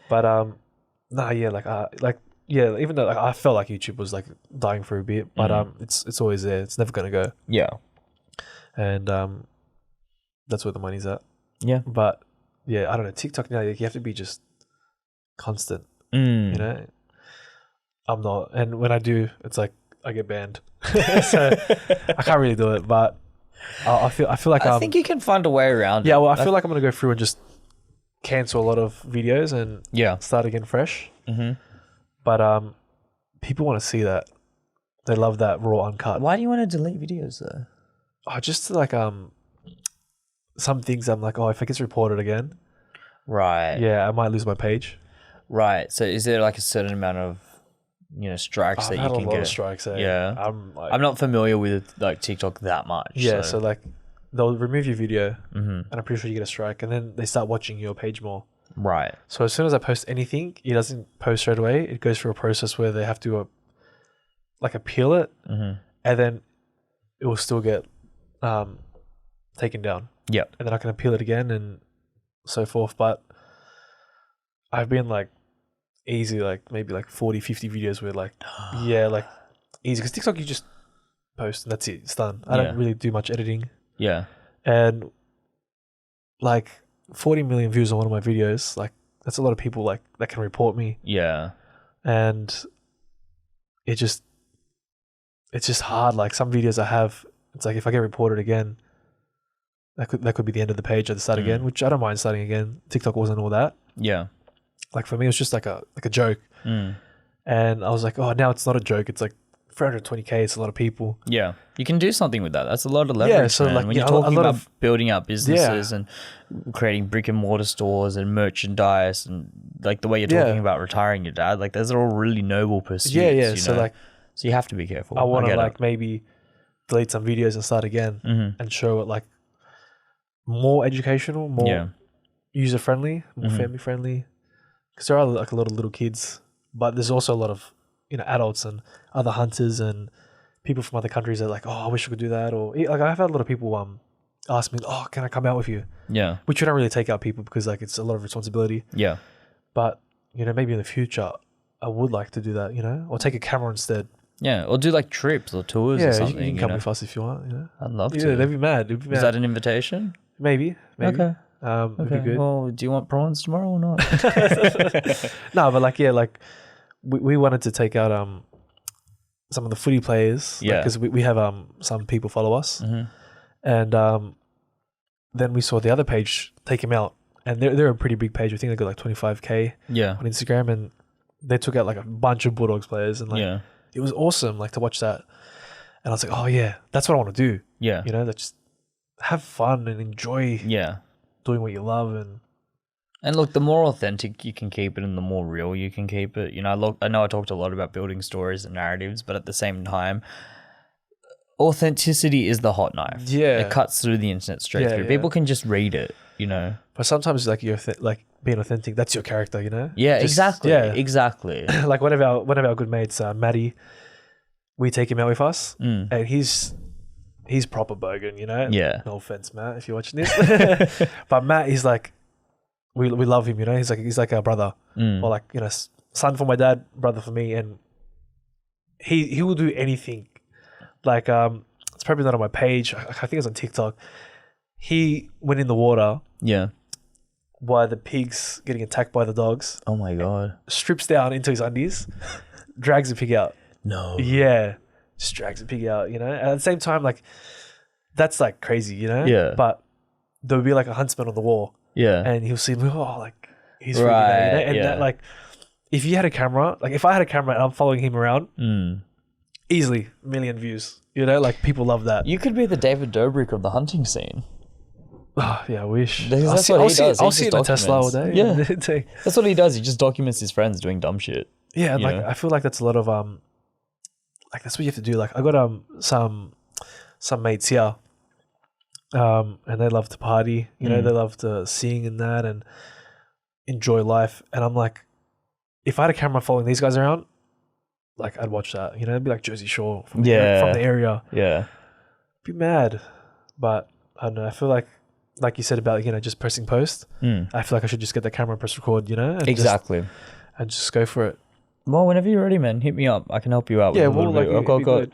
But even though like, I felt like YouTube was like dying for a bit, but it's always there. It's never gonna go. Yeah. And that's where the money's at. Yeah. But yeah, I don't know. TikTok now, like, you have to be just constant. You know, I'm not, and when I do, it's like I get banned, so I can't really do it. But I feel like I think you can find a way around it. Yeah, well, I feel like I'm gonna go through and just cancel a lot of videos and start again fresh. But people want to see that. They love that raw, uncut. Why do you want to delete videos though? Oh, just like some things I'm like, if it gets reported again, right? Yeah, I might lose my page. Right. So is there like a certain amount of strikes that you can get? I've had a lot of strikes. Yeah. I'm not familiar with like TikTok that much. Yeah. So like they'll remove your video, and I'm pretty sure you get a strike, and then they start watching your page more. Right. So as soon as I post anything, it doesn't post straight away. It goes through a process where they have to like appeal it, and then it will still get taken down. Yep. And then I can appeal it again and so forth. But I've been like easy, like maybe like 40, 50 videos where like, like easy. Because TikTok, you just post and that's it. It's done. I don't really do much editing. Yeah. And like 40 million views on one of my videos, like that's a lot of people like that can report me. Yeah. And it's just hard. Like some videos I have, it's like if I get reported again, that could be the end of the page. I have to start again, which I don't mind starting again. TikTok wasn't all that. Yeah. Like for me, it was just like a joke. And I was like, now it's not a joke. It's like 320K. It's a lot of people. Yeah. You can do something with that. That's a lot of leverage. Yeah. So man. like when you're talking about building up businesses and creating brick and mortar stores and merchandise and like the way you're talking about retiring your dad, like those are all really noble pursuits. Yeah. Yeah. So like, so you have to be careful. I want to like maybe delete some videos and start again and show it like more educational, more user friendly, more family friendly. Because there are like a lot of little kids, but there's also a lot of adults and other hunters and people from other countries that are like, I wish I could do that. Or like I've had a lot of people ask me, can I come out with you? Yeah. Which we don't really take out people because like it's a lot of responsibility. Yeah. But maybe in the future I would like to do that, or take a camera instead. Yeah, or do like trips or tours or something. You can come with us if you want. I'd love to. Yeah, they'd be mad. Is that an invitation? Maybe. Okay. Would be good. Well, do you want prawns tomorrow or not? No, but like we wanted to take out some of the footy players. Yeah. Because we have some people follow us, and then we saw the other page take him out, and they're a pretty big page. I think they got like 25K. Yeah. On Instagram, and they took out like a bunch of Bulldogs players, and like it was awesome, like to watch that. And I was like, that's what I want to do. Yeah. Just have fun and enjoy. Yeah. Doing what you love and look, the more authentic you can keep it and the more real you can keep it. I know I talked a lot about building stories and narratives, but at the same time, authenticity is the hot knife. Yeah. It cuts through the internet straight through. People can just read it, But sometimes like you're like being authentic, that's your character, Yeah, exactly. Yeah. Exactly. Like one of our good mates, Matty, we take him out with us and he's proper bogan, Yeah. No offense, Matt, if you're watching this. But Matt is like, we love him, he's like our brother. Or like, son for my dad, brother for me. And he will do anything. Like, it's probably not on my page. I think it's on TikTok. He went in the water. Yeah. While the pig's getting attacked by the dogs. Oh my God. Strips down into his undies, drags the pig out. No. Yeah. just drags the pig out, you know. And at the same time, like that's like crazy, you know. Yeah. But there would be like a huntsman on the wall, Yeah. and he'll see me. Oh, like he's freaking out, you know. And that, like, if you had a camera, like if I had a camera and I'm following him around, easily 1 million views. You know, like people love that. You could be the David Dobrik of the hunting scene. Oh, yeah, I wish. That's what he does. I'll see it in a Tesla all day. Yeah. That's what he does. He just documents his friends doing dumb shit. Yeah, and like I feel like that's a lot of like that's what you have to do. Like I got some mates here, and they love to party. You know, they love to sing and that and enjoy life. And I'm like, if I had a camera following these guys around, like I'd watch that. You know, it'd be like Jersey Shore from the area. Yeah, be mad, but I don't know. I feel like you said about, you know, just pressing post. I feel like I should just get the camera and press record. You know, and exactly, and just go for it. Well, whenever you're ready, man, hit me up. I can help you out. Yeah, with a well, little like bit.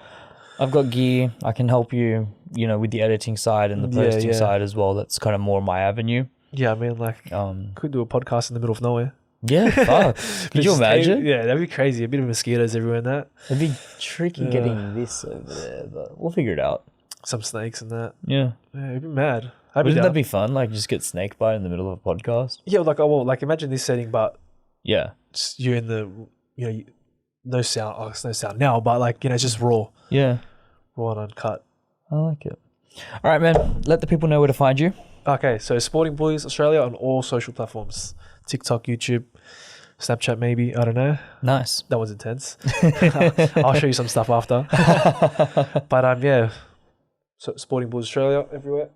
I've got gear. I can help you, you know, with the editing side and the posting side as well. That's kind of more my avenue. Yeah, I mean, like, could do a podcast in the middle of nowhere. Yeah, fuck. Could you imagine? Yeah, that'd be crazy. A bit of mosquitoes everywhere and that. It'd be tricky getting this over there, but we'll figure it out. Some snakes and that. Yeah. Yeah, it'd be mad. Wouldn't that be fun? Like, just get snake bite in the middle of a podcast? Yeah, like, like imagine this setting, but yeah, you're in the, you know, no sound. Oh, it's no sound now, but like, you know, it's just raw. Yeah. Raw and uncut. I like it. All right, man. Let the people know where to find you. Okay, so Sporting Bullies Australia on all social platforms. TikTok, YouTube, Snapchat maybe. I don't know. Nice. That was intense. I'll show you some stuff after. But yeah. So Sporting Bullies Australia everywhere.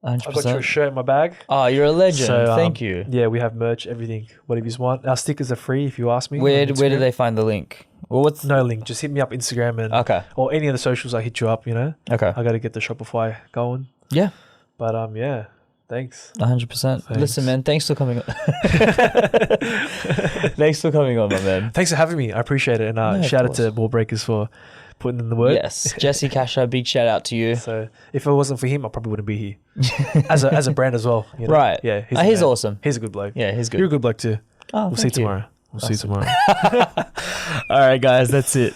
100%. I've got your shirt in my bag. Oh, you're a legend. So, thank you. Yeah, we have merch, everything, whatever you want. Our stickers are free if you ask me. Where do they find the link? Well, what's no link? Just hit me up Instagram and or any of the socials. I hit you up. You know. Okay. I got to get the Shopify going. Yeah. But yeah. Thanks. 100%. Listen, man. Thanks for coming on. Thanks for coming on, my man. Thanks for having me. I appreciate it. And shout out to Ball Breakers for putting in the work. Yes, Jesse Casher, big shout out to you. So if it wasn't for him, I probably wouldn't be here. as a brand as well. You know? Right. Yeah. He's awesome. He's a good bloke. Yeah, he's good. You're a good bloke too. Oh, we'll see you tomorrow. We'll see you tomorrow. All right, guys, that's it.